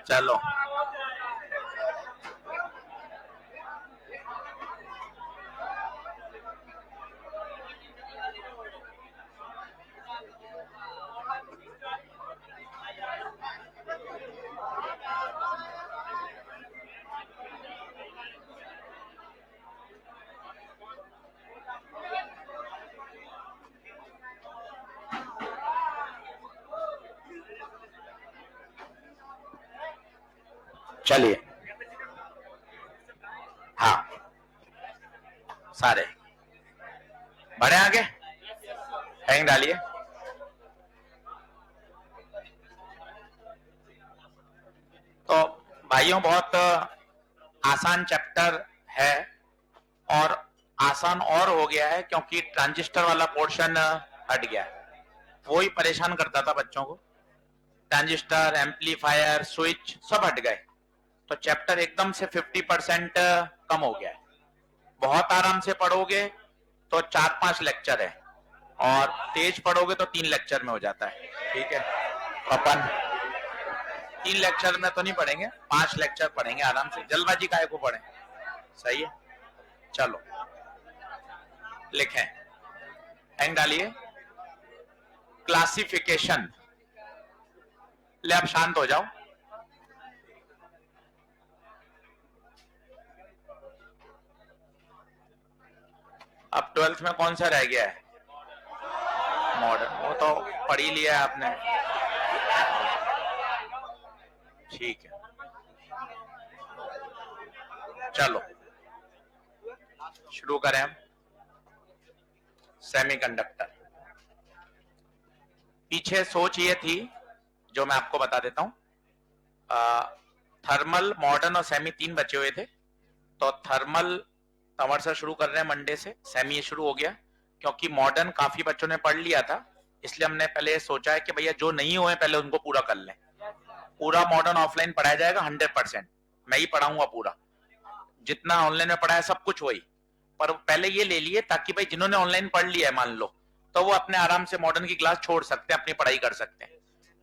चलो चलिए, हाँ सारे बढ़े आगे, हैंग डालिए। तो भाइयों बहुत आसान चैप्टर है, और आसान और हो गया है क्योंकि ट्रांजिस्टर वाला पोर्शन हट गया है। वो ही परेशान करता था बच्चों को। ट्रांजिस्टर, एम्पलीफायर, स्विच सब हट गए, तो चैप्टर एकदम से 50% कम हो गया है। बहुत आराम से पढ़ोगे तो 4-5 लेक्चर है, और तेज पढ़ोगे तो 3 लेक्चर में हो जाता है। ठीक है, अपन 3 लेक्चर में तो नहीं पढ़ेंगे, 5 लेक्चर पढ़ेंगे आराम से। जल्दबाजी काहे को पढ़ें, सही है। चलो लिखें, एंग डालिए। क्लासिफिकेशन। ले आप शांत हो जाओ। अब 12th में कौन सा रह गया है? मॉडर्न, वो तो पढ़ ही लिया है आपने। ठीक है, चलो शुरू करें हम। सेमीकंडक्टर। पीछे सोच ये थी जो मैं आपको बता देता हूं। थर्मल, मॉडर्न और सेमी 3 बचे हुए थे। तो थर्मल तंवर से शुरू कर रहे हैं मंडे से, सेमी ये शुरू हो गया क्योंकि मॉडर्न काफी बच्चों ने पढ़ लिया था, इसलिए हमने पहले सोचा है कि भैया जो नहीं हुए पहले उनको पूरा कर लें। पूरा मॉडर्न ऑफलाइन पढ़ाया जाएगा 100%, मैं ही पढ़ाऊंगा पूरा। जितना ऑनलाइन में पढ़ा है सब कुछ वही, पर पहले ये ले लिए ताकि भाई जिन्होंने ऑनलाइन पढ़ लिया है मान लो, तो वो अपने आराम से मॉडर्न की क्लास छोड़ सकते हैं, अपनी पढ़ाई कर सकते हैं।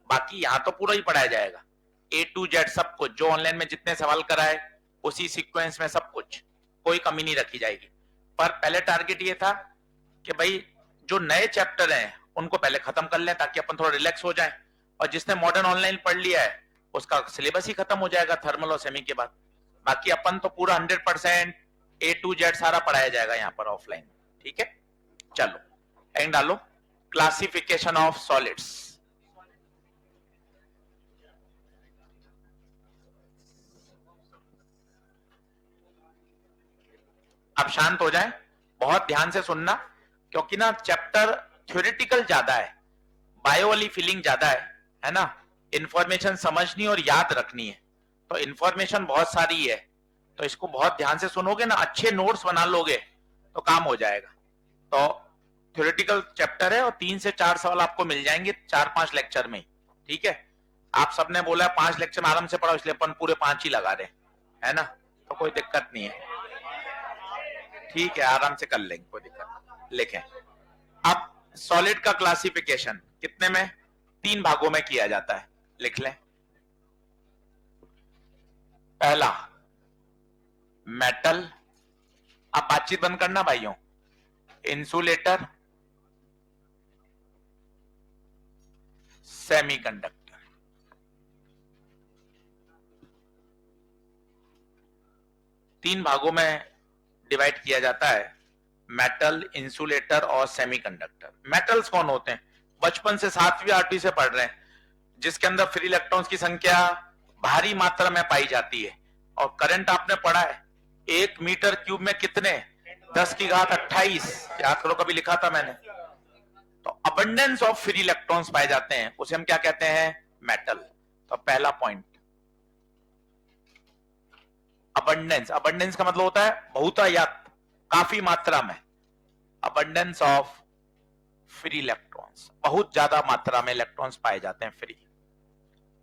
बाकी यहाँ तो पूरा ही पढ़ाया जाएगा, A to Z सब कुछ, जो ऑनलाइन में जितने सवाल कराए उसी सीक्वेंस में सब कुछ, कोई कमी नहीं रखी जाएगी। पर पहले टारगेट ये था कि भाई जो नए चैप्टर हैं उनको पहले खत्म कर लें ताकि अपन थोड़ा रिलैक्स हो जाए, और जिसने मॉडर्न ऑनलाइन पढ़ लिया है उसका सिलेबस ही खत्म हो जाएगा थर्मल और सेमी के बाद। बाकी अपन तो पूरा 100% A to Z सारा पढ़ाया जाएगा यहाँ पर ऑफलाइन। ठीक है, चलो एंड डालो। Classification of solids. आप शांत हो जाएं, बहुत ध्यान से सुनना, क्योंकि ना चैप्टर थ्योरेटिकल ज्यादा है, बायो वाली फीलिंग ज्यादा है ना। इंफॉर्मेशन समझनी और याद रखनी है, तो इंफॉर्मेशन बहुत सारी है, तो इसको बहुत ध्यान से सुनोगे ना, अच्छे नोट्स बना लोगे तो काम हो जाएगा। तो थ्योरेटिकल चैप्टर है और 3 से 4 सवाल आपको मिल जाएंगे 4-5 लेक्चर में। ठीक है, आप सबने बोला 5 लेक्चर में आराम से पढ़ो, इसलिए अपन पूरे 5 ही लगा रहे है ना, तो कोई दिक्कत नहीं है। ठीक है, आराम से कर लेंगे, कोई दिक्कत नहीं। लिखें अब सॉलिड का क्लासिफिकेशन कितने में, 3 भागों में किया जाता है, लिख लें। पहला मेटल, आप बातचीत बंद करना भाइयों। Insulator, semiconductor. तीन भागों में डिवाइड किया जाता है, मेटल, इंसुलेटर और सेमीकंडक्टर। मेटल्स कौन होते हैं? बचपन से 7वीं 8वीं से पढ़ रहे हैं, जिसके अंदर फ्री इलेक्ट्रॉन्स की संख्या भारी मात्रा में पाई जाती है। और करंट आपने पढ़ा है 1 मीटर क्यूब में कितने, 10 की घात 28, याद करो कभी लिखा था मैंने। तो अबंडेंस ऑफ फ्री इलेक्ट्रॉन्स पाए जाते हैं, उसे हम क्या कहते हैं, मेटल। तो पहला पॉइंट अबंडेंस। अबंडेंस का मतलब होता है बहुतायत, काफी मात्रा में। अबंडेंस ऑफ फ्री इलेक्ट्रॉन्स, बहुत ज्यादा मात्रा में इलेक्ट्रॉन्स पाए जाते हैं फ्री,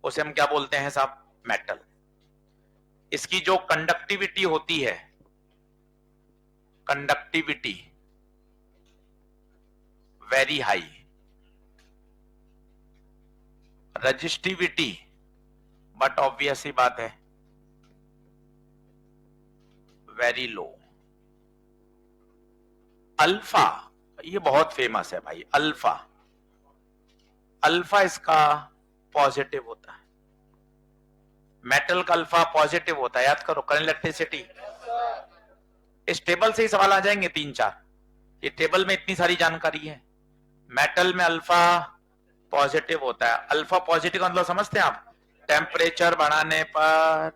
उसे हम क्या बोलते हैं साहब, मेटल। इसकी जो कंडक्टिविटी होती है, conductivity very high, resistivity but obvious ही बात है वेरी लो। अल्फा, ये बहुत फेमस है भाई, अल्फा। अल्फा इसका पॉजिटिव होता है, मेटल का अल्फा पॉजिटिव होता है, याद करो करंट इलेक्ट्रिसिटी। इस टेबल से ही सवाल आ जाएंगे 3-4, ये टेबल में इतनी सारी जानकारी है। मेटल में अल्फा पॉजिटिव होता है। अल्फा पॉजिटिव का मतलब समझते हैं आप? टेम्परेचर बढ़ाने पर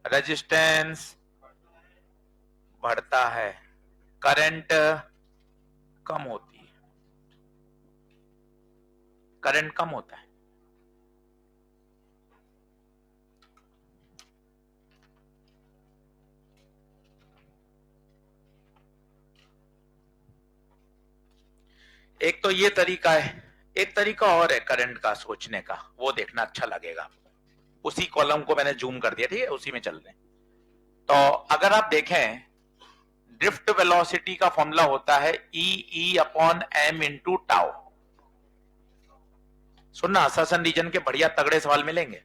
रेजिस्टेंस बढ़ता है, करंट कम होती है, करंट कम होता है। एक तो ये तरीका है, एक तरीका और है करंट का सोचने का, वो देखना अच्छा लगेगा। उसी कॉलम को मैंने जूम कर दिया, ठीक है, उसी में चल रहे हैं। तो अगर आप देखें, ड्रिफ्ट वेलोसिटी का फॉर्मूला होता है E/m इंटू टाउ। सुनना, आसासन रीजन के बढ़िया तगड़े सवाल मिलेंगे।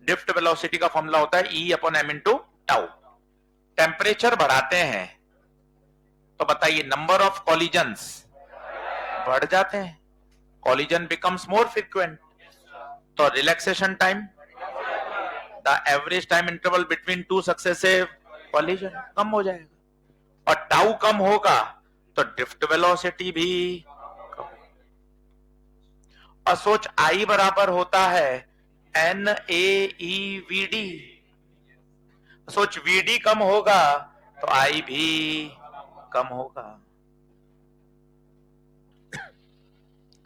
ड्रिफ्ट वेलोसिटी का फॉर्मूला होता है E/m इंटू टाउ। टेम्परेचर बढ़ाते हैं तो बताइए नंबर ऑफ कॉलिजन्स बढ़ जाते हैं, कॉलिजन बिकम्स मोर फ्रीक्वेंट, तो relaxation time, the average time interval between two successive collision कम हो जाएगा, और टाउ कम होगा तो ड्रिफ्ट वेलोसिटी भी कम। और सोच, आई बराबर होता है NaEVD। सोच VD कम होगा तो आई भी कम होगा।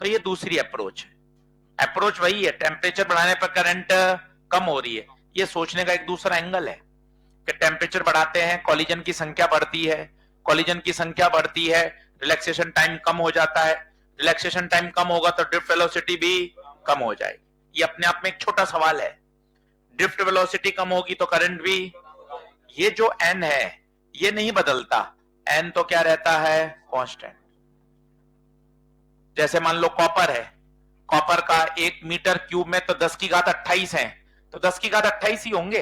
तो ये दूसरी अप्रोच है। अप्रोच वही है, टेम्परेचर बढ़ाने पर करंट कम हो रही है। ये सोचने का एक दूसरा एंगल है कि टेम्परेचर बढ़ाते हैं, कॉलिजन की संख्या बढ़ती है, कॉलिजन की संख्या बढ़ती है, रिलैक्सेशन टाइम कम हो जाता है, रिलैक्सेशन टाइम कम होगा तो ड्रिफ्ट वेलोसिटी भी कम हो जाएगी। ये अपने आप में एक छोटा सवाल है। ड्रिफ्ट वेलोसिटी कम होगी तो करंट भी, ये जो n है ये नहीं बदलता, n तो क्या रहता है, कांस्टेंट। जैसे मान लो कॉपर है, कॉपर का 1 मीटर क्यूब में तो 10 की घात 28 है, तो 10 की घात 28 ही होंगे।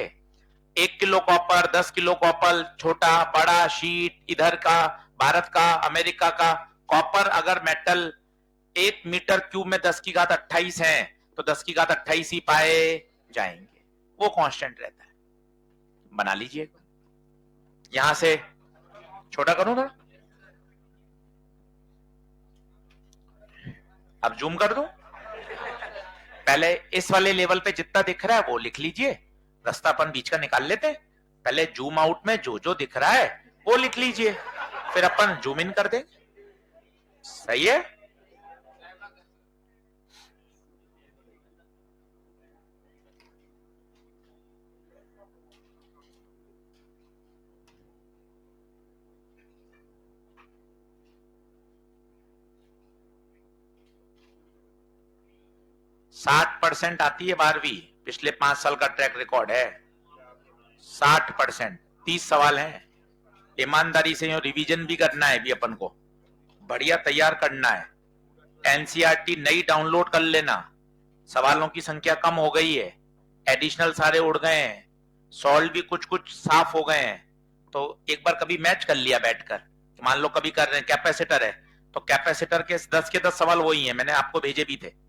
1 किलो कॉपर, 10 किलो कॉपर, छोटा बड़ा शीट, इधर का भारत का, अमेरिका का कॉपर, अगर मेटल 1 मीटर क्यूब में 10 की घात 28 है तो 10 की घात 28 ही पाए जाएंगे, वो कांस्टेंट रहता है। बना लीजिए, यहां से छोटा करूं ना, अब जूम कर दूं। पहले इस वाले लेवल पे जितना दिख रहा है वो लिख लीजिए, रास्ता अपन बीच का निकाल लेते हैं। पहले जूम आउट में जो जो दिख रहा है वो लिख लीजिए, फिर अपन जूम इन कर देंगे। सही है? साठ % आती है 12वीं, पिछले 5 साल का ट्रैक रिकॉर्ड है 60%। 30 सवाल हैं, ईमानदारी से रिवीजन भी करना है, भी अपन को बढ़िया तैयार करना है। एनसीईआरटी नई डाउनलोड कर लेना, सवालों की संख्या कम हो गई है, एडिशनल सारे उड़ गए हैं, सॉल्व भी कुछ कुछ साफ हो गए हैं। तो एक बार कभी मैच कर लिया बैठकर, मान लो कभी कर रहे हैं, कैपेसिटर है तो कैपेसिटर के 10 के 10 सवाल वही हैं, मैंने आपको भेजे भी थे।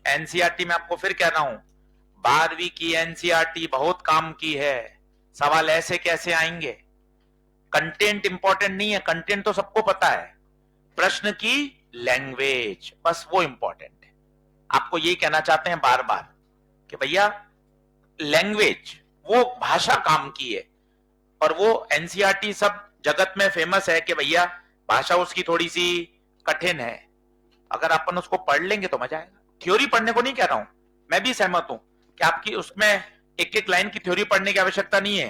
एनसीईआरटी में आपको फिर कह रहा हूं, 12वीं की एनसीईआरटी बहुत काम की है, सवाल ऐसे कैसे आएंगे। कंटेंट इंपॉर्टेंट नहीं है, कंटेंट तो सबको पता है, प्रश्न की लैंग्वेज बस वो इंपॉर्टेंट है। आपको यही कहना चाहते हैं बार बार कि भैया लैंग्वेज, वो भाषा काम की है, और वो एनसीईआरटी सब जगत में फेमस है कि भैया भाषा उसकी थोड़ी सी कठिन है। अगर अपन उसको पढ़ लेंगे तो मजा आएगा। थ्योरी पढ़ने को नहीं कह रहा हूं, मैं भी सहमत हूं कि आपकी उसमें एक एक लाइन की थ्योरी पढ़ने की आवश्यकता नहीं है,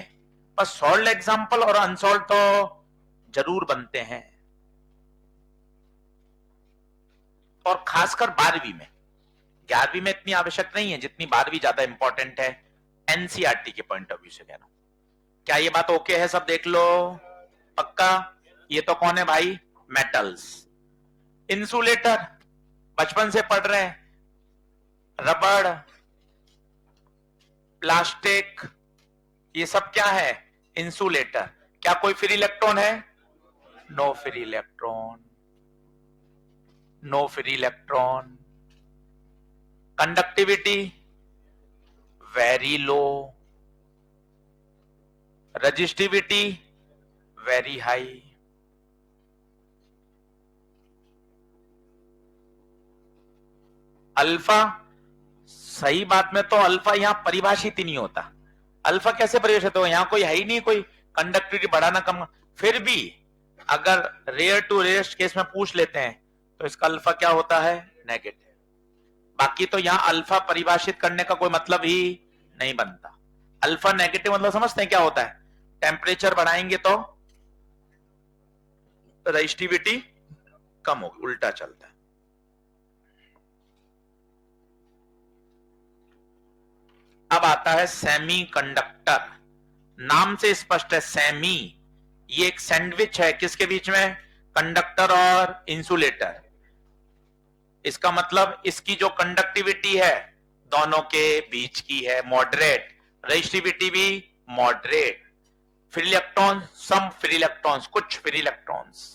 बस सॉल्व एग्जाम्पल और अनसॉल्व तो जरूर बनते हैं। और खासकर 12वीं में, 11वीं में इतनी आवश्यक नहीं है जितनी 12वीं ज्यादा इंपॉर्टेंट है एनसीईआरटी के पॉइंट ऑफ व्यू से कह रहा हूं। क्या ये बात ओके है? सब देख लो पक्का। ये तो कौन है भाई? मेटल्स। इंसुलेटर बचपन से पढ़ रहे हैं, रबड़, प्लास्टिक, ये सब क्या है? इंसुलेटर। क्या कोई फ्री इलेक्ट्रॉन है? No free electron, no free electron. Conductivity very low, resistivity very high. Alpha, सही बात में तो अल्फा यहां परिभाषित ही नहीं होता। अल्फा कैसे परिभाषित हो? यहां कोई है ही नहीं, कोई कंडक्टिविटी बढ़ाना कम। फिर भी अगर रेयर टू रेयरेस्ट केस में पूछ लेते हैं तो इसका अल्फा क्या होता है? नेगेटिव। बाकी तो यहां अल्फा परिभाषित करने का कोई मतलब ही नहीं बनता। अल्फा नेगेटिव मतलब समझते हैं क्या होता है? टेम्परेचर बढ़ाएंगे तो रेजिस्टिविटी कम होगी, उल्टा चलता है। अब आता है सेमीकंडक्टर। नाम से स्पष्ट है, सेमी, ये एक सैंडविच है किसके बीच में? कंडक्टर और इंसुलेटर। इसका मतलब इसकी जो कंडक्टिविटी है दोनों के बीच की है, मॉडरेट। रेजिस्टिविटी भी moderate. Free electron, some free electrons, कुछ फ्री इलेक्ट्रॉन्स।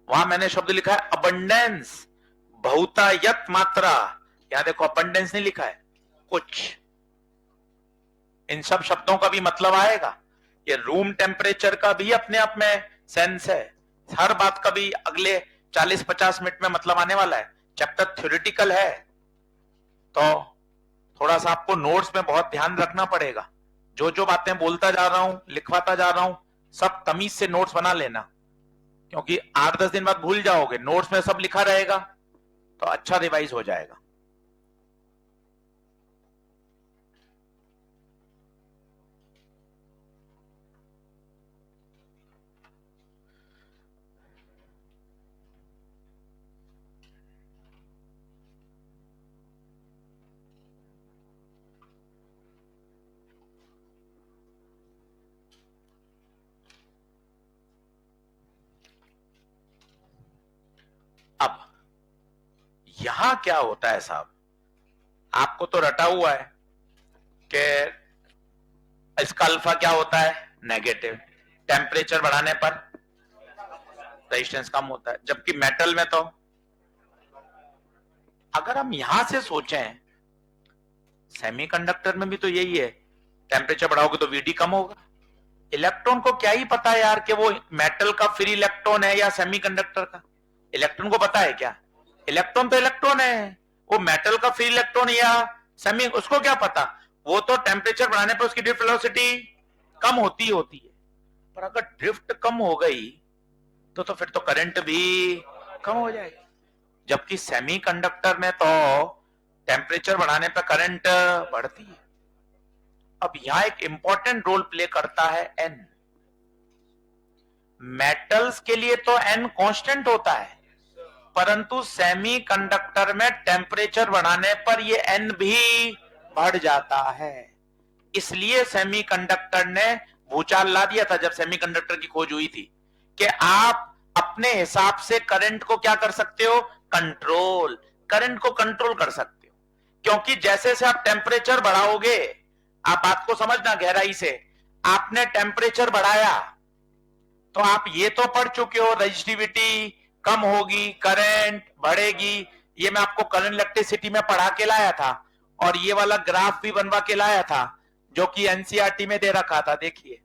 वहां मैंने शब्द लिखा है अबंडेंस, बहुतायत मात्रा। यहां देखो अबंडेंस नहीं लिखा है, कुछ। इन सब शब्दों का भी मतलब आएगा। ये रूम टेम्परेचर का भी अपने आप में सेंस है। हर बात का भी अगले 40-50 मिनट में मतलब आने वाला है। चैप्टर थ्योरेटिकल है तो थोड़ा सा आपको नोट्स में बहुत ध्यान रखना पड़ेगा। जो जो बातें बोलता जा रहा हूं, लिखवाता जा रहा हूं, सब तमीज से नोट्स बना लेना, क्योंकि 8-10 दिन बाद भूल जाओगे। नोट्स में सब लिखा रहेगा तो अच्छा रिवाइज हो जाएगा। अब यहां क्या होता है साहब, आपको तो रटा हुआ है कि इसका अल्फा क्या होता है? नेगेटिव। टेम्परेचर बढ़ाने पर रेजिस्टेंस कम होता है, जबकि मेटल में तो, अगर हम यहां से सोचें, सेमीकंडक्टर में भी तो यही है, टेम्परेचर बढ़ाओगे तो वीडी कम होगा। इलेक्ट्रॉन को क्या ही पता है यार कि वो मेटल का फ्री इलेक्ट्रॉन है या सेमीकंडक्टर का? इलेक्ट्रॉन को पता है क्या? इलेक्ट्रॉन तो इलेक्ट्रॉन है, वो मेटल का फ्री इलेक्ट्रॉन या सेमी, उसको क्या पता? वो तो टेम्परेचर बढ़ाने पर उसकी ड्रिफ्ट वेलोसिटी कम होती होती है। पर अगर ड्रिफ्ट कम हो गई तो फिर तो करंट भी कम हो जाएगी। जबकि सेमीकंडक्टर में तो टेम्परेचर बढ़ाने पर करंट बढ़ती है। अब यहां एक इंपॉर्टेंट रोल प्ले करता है एन। मेटल्स के लिए तो एन कांस्टेंट होता है, परंतु सेमीकंडक्टर में टेम्परेचर बढ़ाने पर ये एन भी बढ़ जाता है। इसलिए सेमीकंडक्टर ने भूचाल ला दिया था जब सेमीकंडक्टर की खोज हुई थी, कि आप अपने हिसाब से करंट को क्या कर सकते हो? कंट्रोल। करंट को कंट्रोल कर सकते हो, क्योंकि जैसे से आप टेम्परेचर बढ़ाओगे, आप बात को समझना गहराई से, आपने टेम्परेचर बढ़ाया तो आप ये तो पढ़ चुके हो रेजिस्टिविटी कम होगी, करंट बढ़ेगी। ये मैं आपको करंट इलेक्ट्रिसिटी में पढ़ा के लाया था, और ये वाला ग्राफ भी बनवा के लाया था जो कि एनसीईआरटी में दे रखा था। देखिए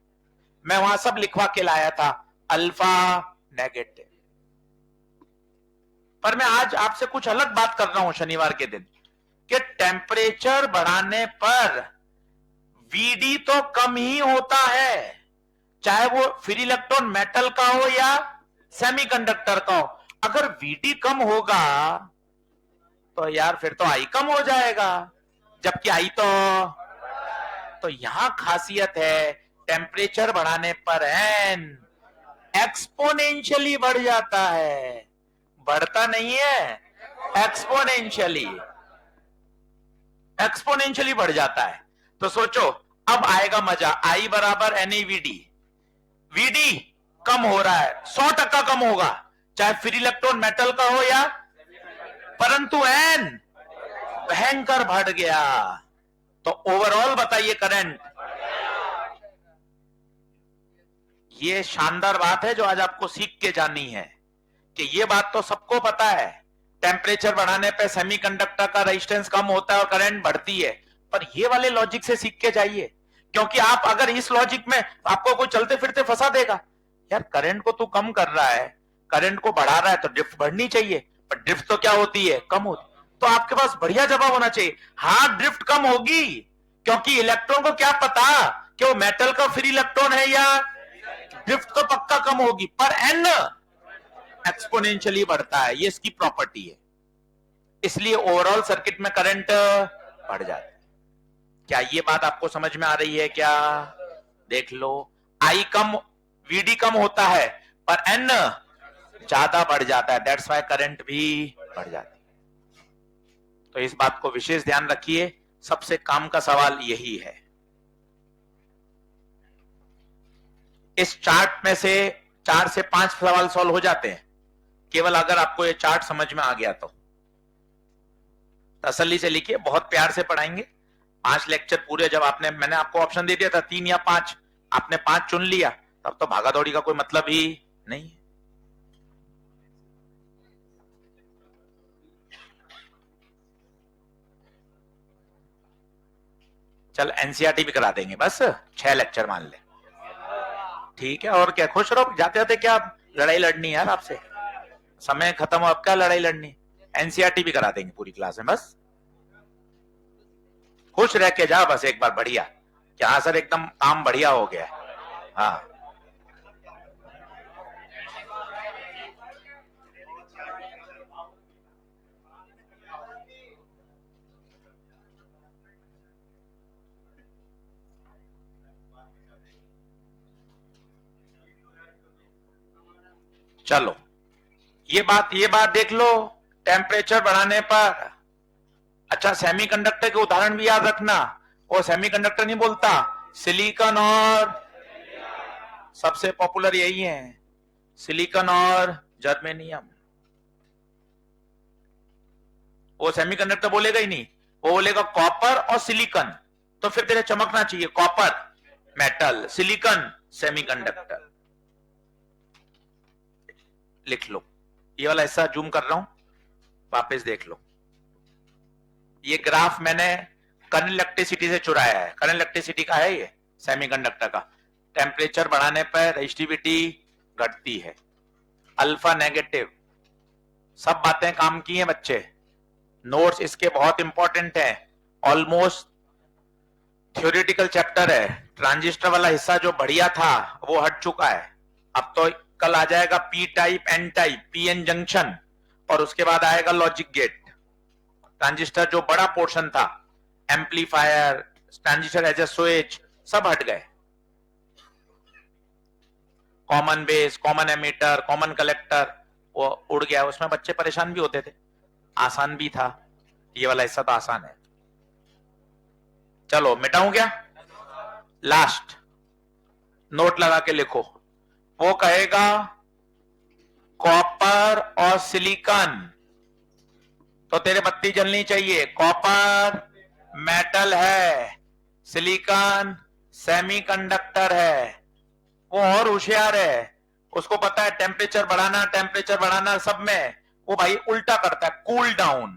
मैं वहां सब लिखवा के लाया था, अल्फा नेगेटिव। पर मैं आज आपसे कुछ अलग बात कर रहा हूं शनिवार के दिन, कि टेम्परेचर बढ़ाने पर वीडी तो कम ही होता है, चाहे वो फ्री इलेक्ट्रॉन मेटल का हो या सेमीकंडक्टर का हो। अगर वीडी कम होगा तो यार फिर तो आई कम हो जाएगा, जबकि आई तो यहां खासियत है, टेम्परेचर बढ़ाने पर एन एक्सपोनेंशियली बढ़ जाता है, बढ़ता नहीं है, एक्सपोनेंशियली, एक्सपोनेंशियली बढ़ जाता है। तो सोचो अब आएगा मजा, आई बराबर एन वीडी। वीडी कम हो रहा है, 100% कम होगा, चाहे फ्री इलेक्ट्रॉन मेटल का हो या, परंतु एन भयंकर बढ़ गया। तो ओवरऑल बताइए करंट। ये शानदार बात है जो आज आपको सीख के जानी है कि ये बात तो सबको पता है, टेम्परेचर बढ़ाने पे सेमीकंडक्टर का रेजिस्टेंस कम होता है और करंट बढ़ती है, पर ये वाले लॉजिक से सीख के जाइए, क्योंकि आप अगर इस लॉजिक में आपको कोई चलते फिरते फंसा देगा, यार करंट को तू कम कर रहा है, करंट को बढ़ा रहा है तो ड्रिफ्ट बढ़नी चाहिए, पर ड्रिफ्ट तो क्या होती है, कम होती। तो आपके पास बढ़िया जवाब होना चाहिए, हाँ ड्रिफ्ट कम होगी, क्योंकि इलेक्ट्रॉन को क्या पता कि वो मेटल का फ्री इलेक्ट्रॉन है या, ड्रिफ्ट तो पक्का कम होगी, पर एन एक्सपोनेंशियली बढ़ता है, ये इसकी प्रॉपर्टी है, इसलिए ओवरऑल सर्किट में करंट बढ़ जाता है। क्या ये बात आपको समझ में आ रही है क्या? देख लो, आई कम, वीडी कम होता है, पर एन ज्यादा बढ़ जाता है, दैट्स व्हाई करंट भी बढ़ जाता है। तो इस बात को विशेष ध्यान रखिए, सबसे काम का सवाल यही है। इस चार्ट में से 4 से 5 सवाल सॉल्व हो जाते हैं, केवल अगर आपको ये चार्ट समझ में आ गया तो। तसल्ली से लिखिए, बहुत प्यार से पढ़ाएंगे। 5 लेक्चर पूरे, जब मैंने आपको ऑप्शन दे दिया था 3 या 5, आपने 5 चुन लिया, तब तो भागा दौड़ी का कोई मतलब ही नहीं है। चल एनसीईआरटी भी करा देंगे, बस 6 लेक्चर मान ले, ठीक है, और क्या, खुश रहो। जाते जाते क्या लड़ाई लड़नी है यार आपसे, समय खत्म हो, अब क्या लड़ाई लड़नी, एनसीईआरटी भी करा देंगे पूरी क्लास में, बस खुश रह के जा बस एक बार, बढ़िया, क्या सर एकदम काम बढ़िया हो गया। हाँ चलो, ये बात देख लो, टेम्परेचर बढ़ाने पर, अच्छा सेमीकंडक्टर के उदाहरण भी याद रखना, वो सेमीकंडक्टर नहीं बोलता, सिलिकॉन और, सबसे पॉपुलर यही है, सिलिकॉन और जर्मेनियम। वो सेमीकंडक्टर बोलेगा ही नहीं, वो बोलेगा कॉपर और सिलिकॉन, तो फिर तेरे चमकना चाहिए, कॉपर मेटल, सिलिकॉन सेमीकंडक्टर। लिख लो, ये वाला हिस्सा जूम कर रहा हूं, वापस देख लो। ये ग्राफ मैंने करंट इलेक्ट्रिसिटी से चुराया है, करंट इलेक्ट्रिसिटी का है ये, सेमीकंडक्टर का। टेम्परेचर बढ़ाने पर रेजिस्टिविटी घटती है, अल्फा नेगेटिव, सब बातें काम की हैं बच्चे, नोट्स इसके बहुत इंपॉर्टेंट हैं, ऑलमोस्ट थ्योरेटिकल चैप्टर है। ट्रांजिस्टर वाला हिस्सा जो बढ़िया था वो हट चुका है, अब तो कल आ जाएगा P type, N type, PN junction, और उसके बाद आएगा लॉजिक गेट। ट्रांजिस्टर जो बड़ा पोर्शन था, amplifier, transistor as a switch, सब हट गए। Common base, common emitter, common collector, वो उड़ गया, उसमें बच्चे परेशान भी होते थे, आसान भी था, ये वाला हिस्सा तो आसान है। चलो मिटाऊं क्या? लास्ट नोट लगा के लिखो, वो कहेगा कॉपर और सिलिकॉन, तो तेरे बत्ती जलनी चाहिए, कॉपर मेटल है, सिलिकॉन सेमीकंडक्टर है। वो और होशियार है, उसको पता है टेम्परेचर बढ़ाना सब में, वो भाई उल्टा करता है, कूल डाउन,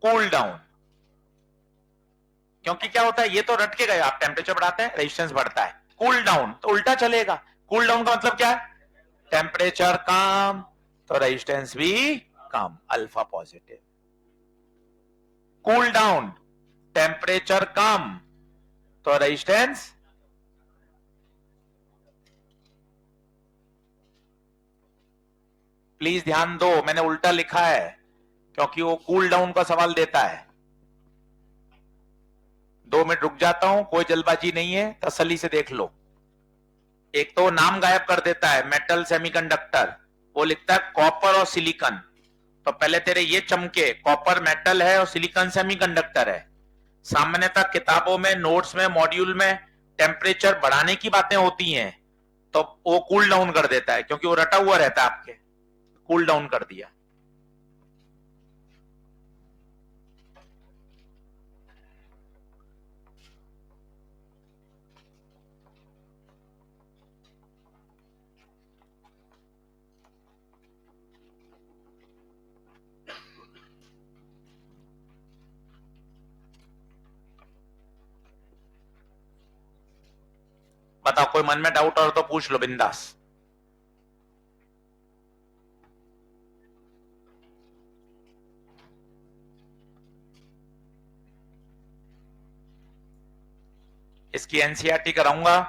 कूल डाउन। क्योंकि क्या होता है, ये तो रट के गए, आप टेम्परेचर बढ़ाते हैं रेजिस्टेंस बढ़ता है, कूल डाउन तो उल्टा चलेगा। कूल डाउन का मतलब क्या है, टेम्परेचर कम तो रेजिस्टेंस भी कम, alpha positive. Cool down, temperature कम तो रेजिस्टेंस, प्लीज ध्यान दो, मैंने उल्टा लिखा है क्योंकि वो कूल डाउन का सवाल देता है। 2 मिनट रुक जाता हूं, कोई जल्दबाजी नहीं है, तसल्ली से देख लो। एक तो नाम गायब कर देता है, मेटल सेमीकंडक्टर, वो लिखता है कॉपर और सिलिकॉन, तो पहले तेरे ये चमके, कॉपर मेटल है और सिलिकॉन सेमीकंडक्टर है। सामान्यतः किताबों में, नोट्स में, मॉड्यूल में टेम्परेचर बढ़ाने की बातें होती हैं, तो वो कूल डाउन कर देता है, क्योंकि वो रटा हुआ रहता है आपके, कूल डाउन कर दिया। बताओ, कोई मन में डाउट और तो पूछ लो बिंदास। इसकी एनसीईआरटी कराऊंगा,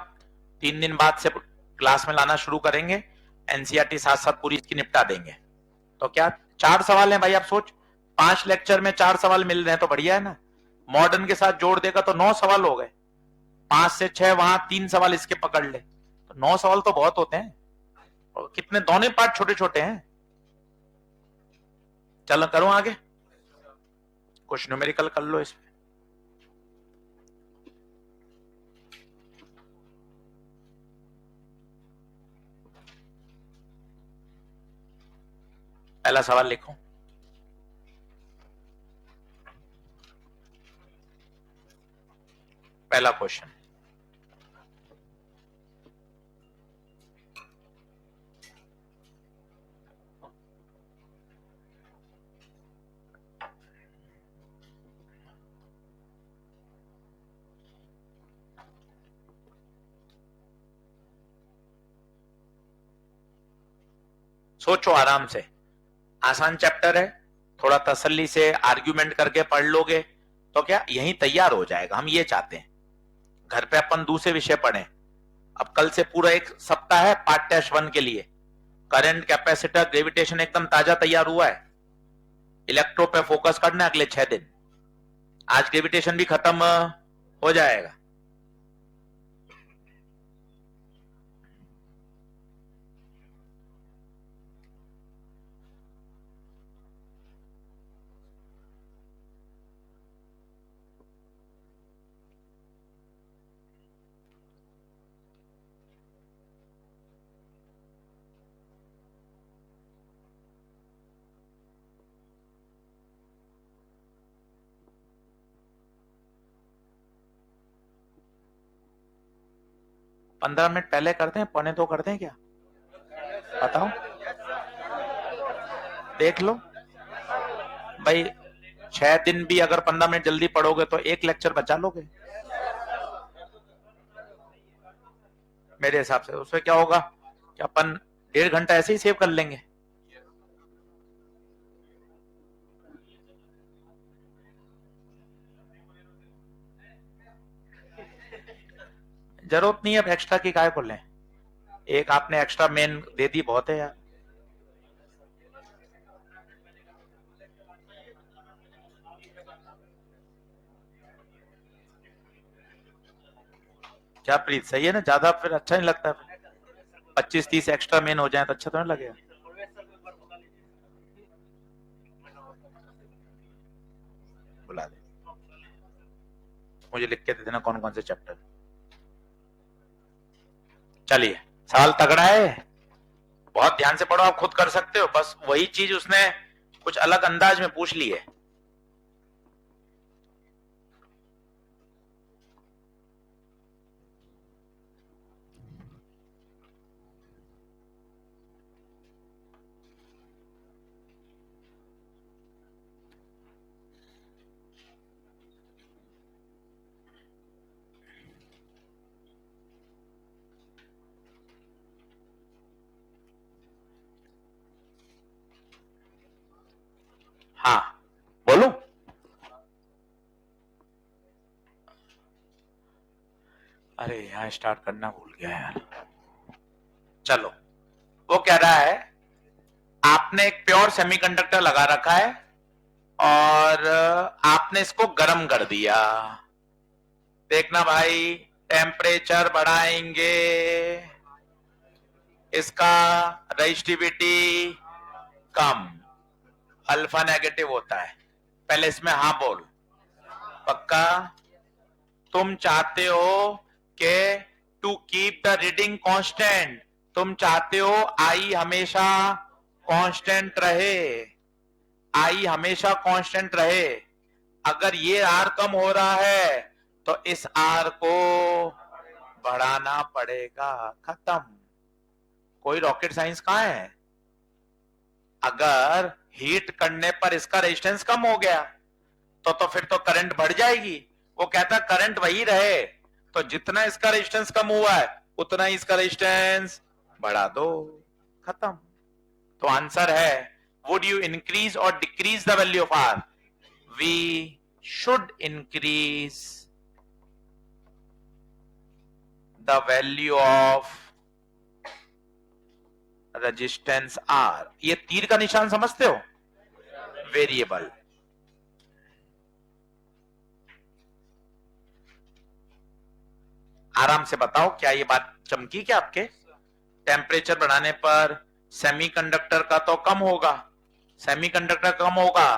3 दिन बाद से क्लास में लाना शुरू करेंगे, एनसीईआरटी साथ साथ पूरी इसकी निपटा देंगे। तो क्या 4 सवाल हैं भाई, आप सोच, 5 लेक्चर में 4 सवाल मिल रहे हैं तो बढ़िया है ना। मॉडर्न के साथ जोड़ देगा तो 9 सवाल हो गए, 5 से 6 वहां, 3 सवाल इसके पकड़ ले, तो 9 सवाल तो बहुत होते हैं। और कितने दोनों पार्ट छोटे छोटे हैं। चलो करूं आगे, कुछ न्यूमेरिकल कर लो इसमें। पहला सवाल लिखो। पहला क्वेश्चन, सोचो आराम से, आसान चैप्टर है, थोड़ा तसल्ली से आर्ग्यूमेंट करके पढ़ लोगे तो क्या यहीं तैयार हो जाएगा। हम ये चाहते हैं, घर पे अपन दूसरे विषय पढ़ें। अब कल से पूरा एक सप्ताह है पार्ट टेस्ट 1 के लिए। करंट, कैपेसिटर, ग्रेविटेशन एकदम ताजा तैयार हुआ है। इलेक्ट्रो पे फोकस करना अगले 6 दिन। आज ग्रेविटेशन भी खत्म हो जाएगा। पंद्रह मिनट पहले करते हैं, 1:45 करते हैं क्या, बताओ, देख लो भाई। 6 दिन भी अगर 15 मिनट जल्दी पढ़ोगे तो एक लेक्चर बचा लोगे मेरे हिसाब से। उसमें क्या होगा कि अपन 1.5 घंटा ऐसे ही सेव कर लेंगे। जरूरत नहीं है अब एक्स्ट्रा की, काय को लें, एक आपने एक्स्ट्रा मेन दे दी, बहुत है यार। क्या प्रीत, सही है ना, ज्यादा फिर अच्छा नहीं लगता। 25-30 एक्स्ट्रा मेन हो जाए तो अच्छा तो नहीं लगेगा। बुला दे, मुझे लिख के दे देना कौन कौन से चैप्टर। चलिए, सवाल तगड़ा है, बहुत ध्यान से पढ़ो, आप खुद कर सकते हो, बस वही चीज उसने कुछ अलग अंदाज में पूछ ली है। हाँ बोलू, अरे यहाँ स्टार्ट करना भूल गया यार। चलो, वो कह रहा है आपने एक प्योर सेमीकंडक्टर लगा रखा है और आपने इसको गर्म कर दिया। देखना भाई, टेम्परेचर बढ़ाएंगे, इसका रेजिस्टिविटी कम, अल्फा नेगेटिव होता है। पहले इसमें हाँ बोल, पक्का तुम चाहते हो कि to keep the reading constant, तुम चाहते हो आई हमेशा कांस्टेंट रहे, आई हमेशा कांस्टेंट रहे। अगर ये आर कम हो रहा है तो इस आर को बढ़ाना पड़ेगा, खत्म। कोई रॉकेट साइंस कहां है? अगर हीट करने पर इसका रेजिस्टेंस कम हो गया तो फिर तो करंट बढ़ जाएगी। वो कहता करंट वही रहे, तो जितना इसका रेजिस्टेंस कम हुआ है उतना ही इसका रेजिस्टेंस बढ़ा दो, खत्म। तो आंसर है, वुड यू इंक्रीज और decrease the value of R? We should increase the value of resistance R. ये तीर का निशान समझते हो? वेरिएबल। आराम से बताओ, क्या ये बात चमकी क्या आपके? टेम्परेचर बढ़ाने पर सेमीकंडक्टर का तो कम होगा, सेमीकंडक्टर कम होगा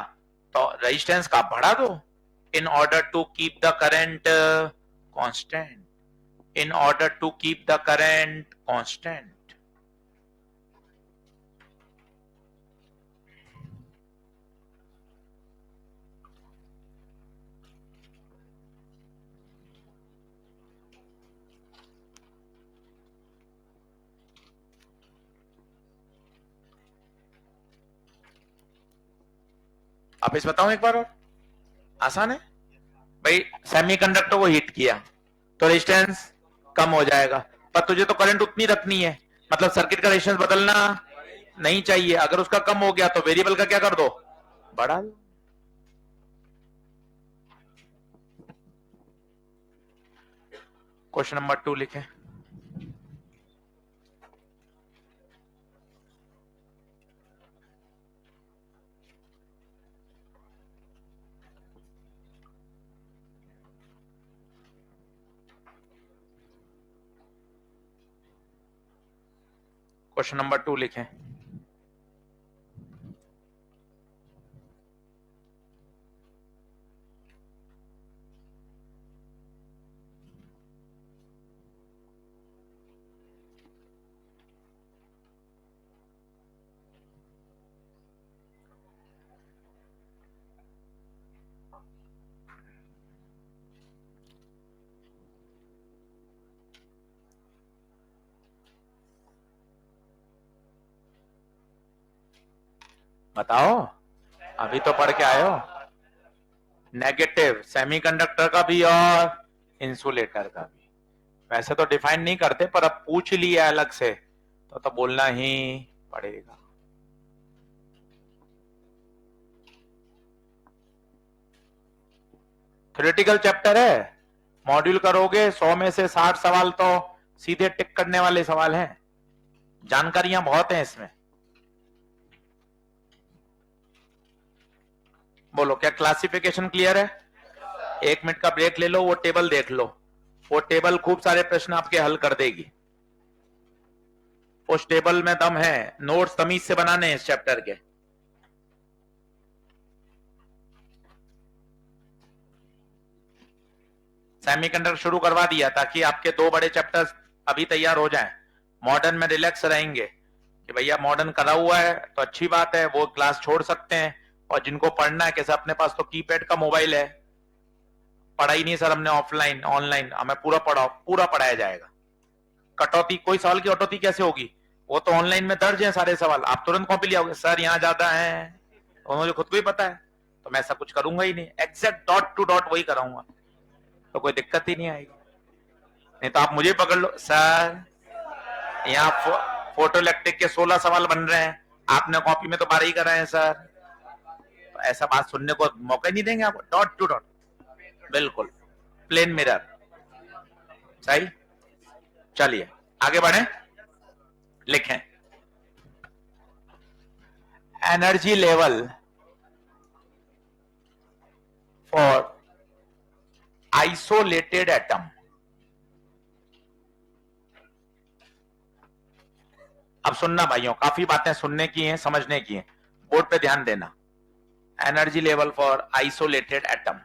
तो रेजिस्टेंस का बढ़ा दो, in order to keep the current constant, in order to keep the current constant. आप इस बताओ एक बार और, आसान है भाई। सेमीकंडक्टर को हीट किया तो रेजिस्टेंस कम हो जाएगा, पर तुझे तो करंट उतनी रखनी है, मतलब सर्किट का रेजिस्टेंस बदलना नहीं चाहिए। अगर उसका कम हो गया तो वेरिएबल का क्या कर दो, बढ़ा दो। क्वेश्चन नंबर 2 लिखें। क्वेश्चन नंबर 2 लिखें। बताओ, अभी तो पढ़ के आए हो। नेगेटिव सेमीकंडक्टर का भी और इंसुलेटर का भी। वैसे तो डिफाइन नहीं करते, पर अब पूछ लिया अलग से तो बोलना ही पड़ेगा। थ्योरेटिकल चैप्टर है, मॉड्यूल करोगे 100 में से 60 सवाल तो सीधे टिक करने वाले सवाल हैं, जानकारियां बहुत हैं इसमें। बोलो, क्या क्लासिफिकेशन क्लियर है? 1 मिनट का ब्रेक ले लो, वो टेबल देख लो, वो टेबल खूब सारे प्रश्न आपके हल कर देगी। उस टेबल में दम है, नोट्स तमीज से बनाने हैं इस चैप्टर के। सेमीकंडक्टर शुरू करवा दिया ताकि आपके 2 बड़े चैप्टर्स अभी तैयार हो जाएं। मॉडर्न में रिलैक्स रहेंगे कि भैया मॉडर्न करा हुआ है तो अच्छी बात है, वो क्लास छोड़ सकते हैं। और जिनको पढ़ना है, कैसे अपने पास तो कीपैड का मोबाइल है, पढ़ा ही नहीं सर हमने ऑफलाइन ऑनलाइन, हमें पूरा पढ़ाया जाएगा। कटौती, कोई सवाल की कटौती कैसे होगी? वो तो ऑनलाइन में दर्ज है सारे सवाल, आप तुरंत कॉपी ले आओगे, सर यहाँ ज्यादा है, तो मुझे खुद को ही पता है, तो मैं ऐसा कुछ करूंगा ही नहीं, एग्जैक्ट डॉट टू डॉट वही कराऊंगा, तो कोई दिक्कत ही नहीं आएगी। नहीं तो आप मुझे पकड़ लो, सर यहाँ फोटोइलेक्ट्रिक के 16 सवाल बन रहे हैं, आपने कॉपी में तो 12 ही कराए हैं सर, तो ऐसा बात सुनने को मौका ही नहीं देंगे आपको। डॉट टू डॉट, बिल्कुल प्लेन मिरर, सही। चलिए आगे बढ़े, लिखें। Energy level for isolated atom. अब सुनना भाइयों, काफी बातें सुनने की हैं, समझने की हैं, बोर्ड पे ध्यान देना। Energy level for isolated atom.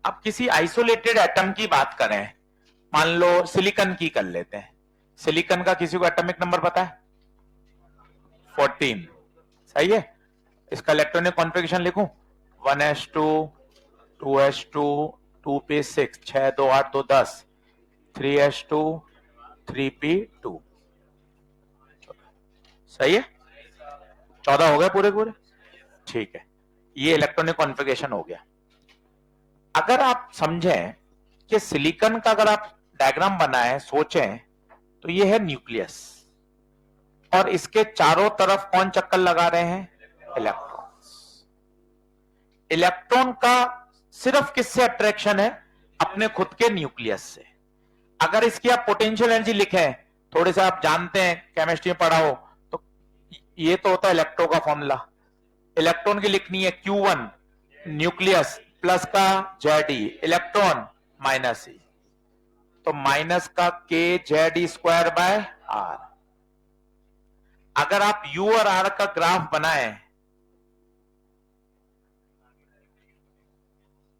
अब किसी आइसोलेटेड एटम की बात करें, मान लो सिलिकॉन की कर लेते हैं। सिलिकॉन का किसी को एटॉमिक नंबर पता है? 14। सही है। इसका इलेक्ट्रॉनिक कॉन्फ़िगरेशन लिखूं 1s2 2s2 2p6 6 2 8 2 10 3s2 3p2। सही है। 14 हो गए पूरे पूरे। ठीक है, ये इलेक्ट्रॉनिक कॉन्फ़िगरेशन हो गया। अगर आप समझें कि सिलिकॉन का अगर आप डायग्राम बनाएं, सोचें, तो ये है न्यूक्लियस और इसके चारों तरफ कौन चक्कर लगा रहे हैं? इलेक्ट्रॉन्स। इलेक्ट्रॉन का सिर्फ किससे अट्रैक्शन है? अपने खुद के न्यूक्लियस से। अगर इसकी आप पोटेंशियल एनर्जी लिखें, थोड़े से आप जानते हैं, केमिस्ट्री में पढ़ा हो, तो ये तो होता है इलेक्ट्रो का फॉर्मूला। इलेक्ट्रॉन की लिखनी है Q1 न्यूक्लियस प्लस का ZE, इलेक्ट्रॉन माइनस E, तो माइनस का kZ² बाय R। अगर आप U और R का ग्राफ बनाएं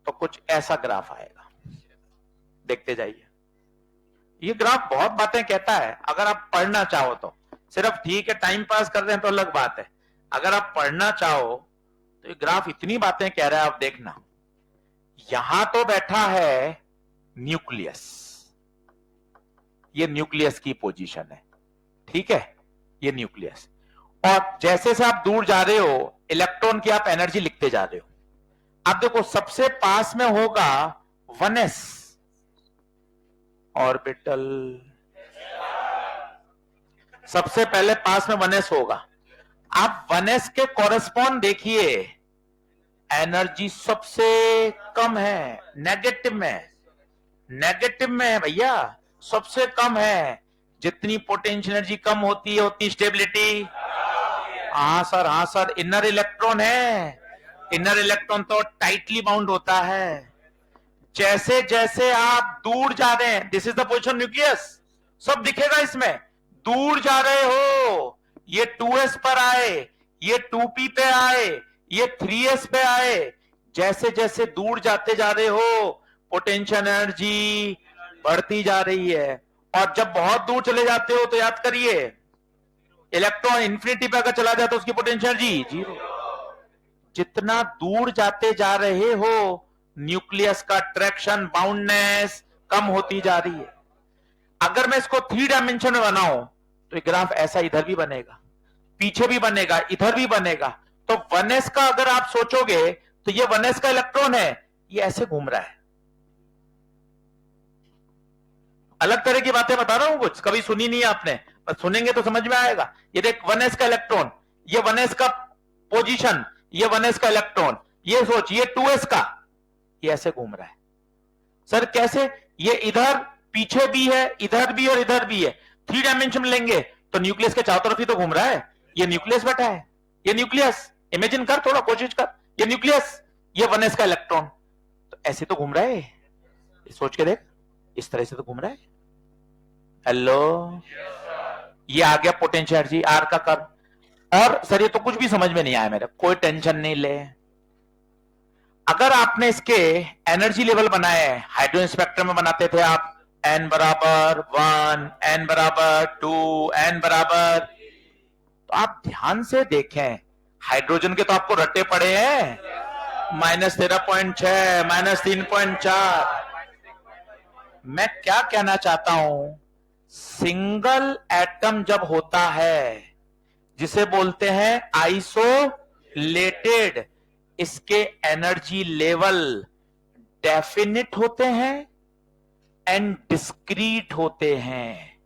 तो कुछ ऐसा ग्राफ आएगा, देखते जाइए। ये ग्राफ बहुत बातें कहता है। अगर आप पढ़ना चाहो तो, सिर्फ ठीक है टाइम पास कर रहे हैं तो अलग बात है। अगर आप पढ़ना चाहो तो ये ग्राफ इतनी बातें कह रहा है, आप देखना। यहां तो बैठा है न्यूक्लियस, ये न्यूक्लियस की पोजीशन है, ठीक है, ये न्यूक्लियस। और जैसे से आप दूर जा रहे हो, इलेक्ट्रॉन की आप एनर्जी लिखते जा रहे हो। आप देखो सबसे पास में होगा 1s ऑर्बिटल, सबसे पहले पास में 1s होगा। आप 1s के कॉरेस्पॉन्ड देखिए, एनर्जी सबसे कम है, नेगेटिव में, नेगेटिव में है भैया, सबसे कम है। जितनी पोटेंशियल एनर्जी कम होती है उतनी स्टेबिलिटी। हाँ सर, इनर इलेक्ट्रॉन है, इनर इलेक्ट्रॉन तो टाइटली बाउंड होता है। जैसे जैसे आप दूर जा रहे हैं, this is the position nucleus, सब दिखेगा इसमें। दूर जा रहे हो, ये 2s पर आए, ये 2p पे आए, ये 3s पे आए। जैसे जैसे दूर जाते जा रहे हो, पोटेंशियल एनर्जी बढ़ती जा रही है। और जब बहुत दूर चले जाते हो तो याद करिए, इलेक्ट्रॉन इंफिनिटी पे अगर चला जाए तो उसकी पोटेंशियल एनर्जी 0। जितना दूर जाते जा रहे हो, न्यूक्लियस का ट्रैक्शन बाउंडनेस कम होती जा रही है। अगर मैं इसको 3 डायमेंशन में बनाऊं तो ग्राफ ऐसा इधर भी बनेगा, पीछे भी बनेगा, इधर भी बनेगा। तो 1s का अगर आप सोचोगे तो ये 1s का इलेक्ट्रॉन है, ये ऐसे घूम रहा है। अलग तरह की बातें बता रहा हूं, कुछ कभी सुनी नहीं है आपने, पर सुनेंगे तो समझ में आएगा। ये देख 1s का इलेक्ट्रॉन, ये 1s का पोजीशन, ये 1s का इलेक्ट्रॉन, ये सोच ये 2s का, ये ऐसे घूम रहा है। सर कैसे? ये इधर पीछे भी है, इधर भी और इधर भी है। 3 डायमेंशन में लेंगे तो न्यूक्लियस के चारों तरफ ही तो घूम रहा है। ये न्यूक्लियस बैठा है, ये न्यूक्लियस, इमेजिन कर, थोड़ा कोशिश कर, ये न्यूक्लियस, ये 1s का इलेक्ट्रॉन, तो ऐसे तो घूम रहा है। सोच के देख, इस तरह से तो घूम रहा है। हेलो, ये आ गया पोटेंशियल एनर्जी आर का कर्व। और सर ये तो कुछ भी समझ में नहीं आया मेरे, कोई टेंशन नहीं ले। अगर आपने इसके एनर्जी लेवल बनाए, हाइड्रोजन स्पेक्ट्रम में बनाते थे आप, n बराबर 1, n बराबर 2, n बराबर, तो आप ध्यान से देखें, हाइड्रोजन के तो आपको रट्टे पड़े हैं, -13.6, -3.4। मैं क्या कहना चाहता हूं, सिंगल एटम जब होता है जिसे बोलते हैं आइसोलेटेड, इसके एनर्जी लेवल डेफिनिट होते हैं एंड डिस्क्रीट होते हैं।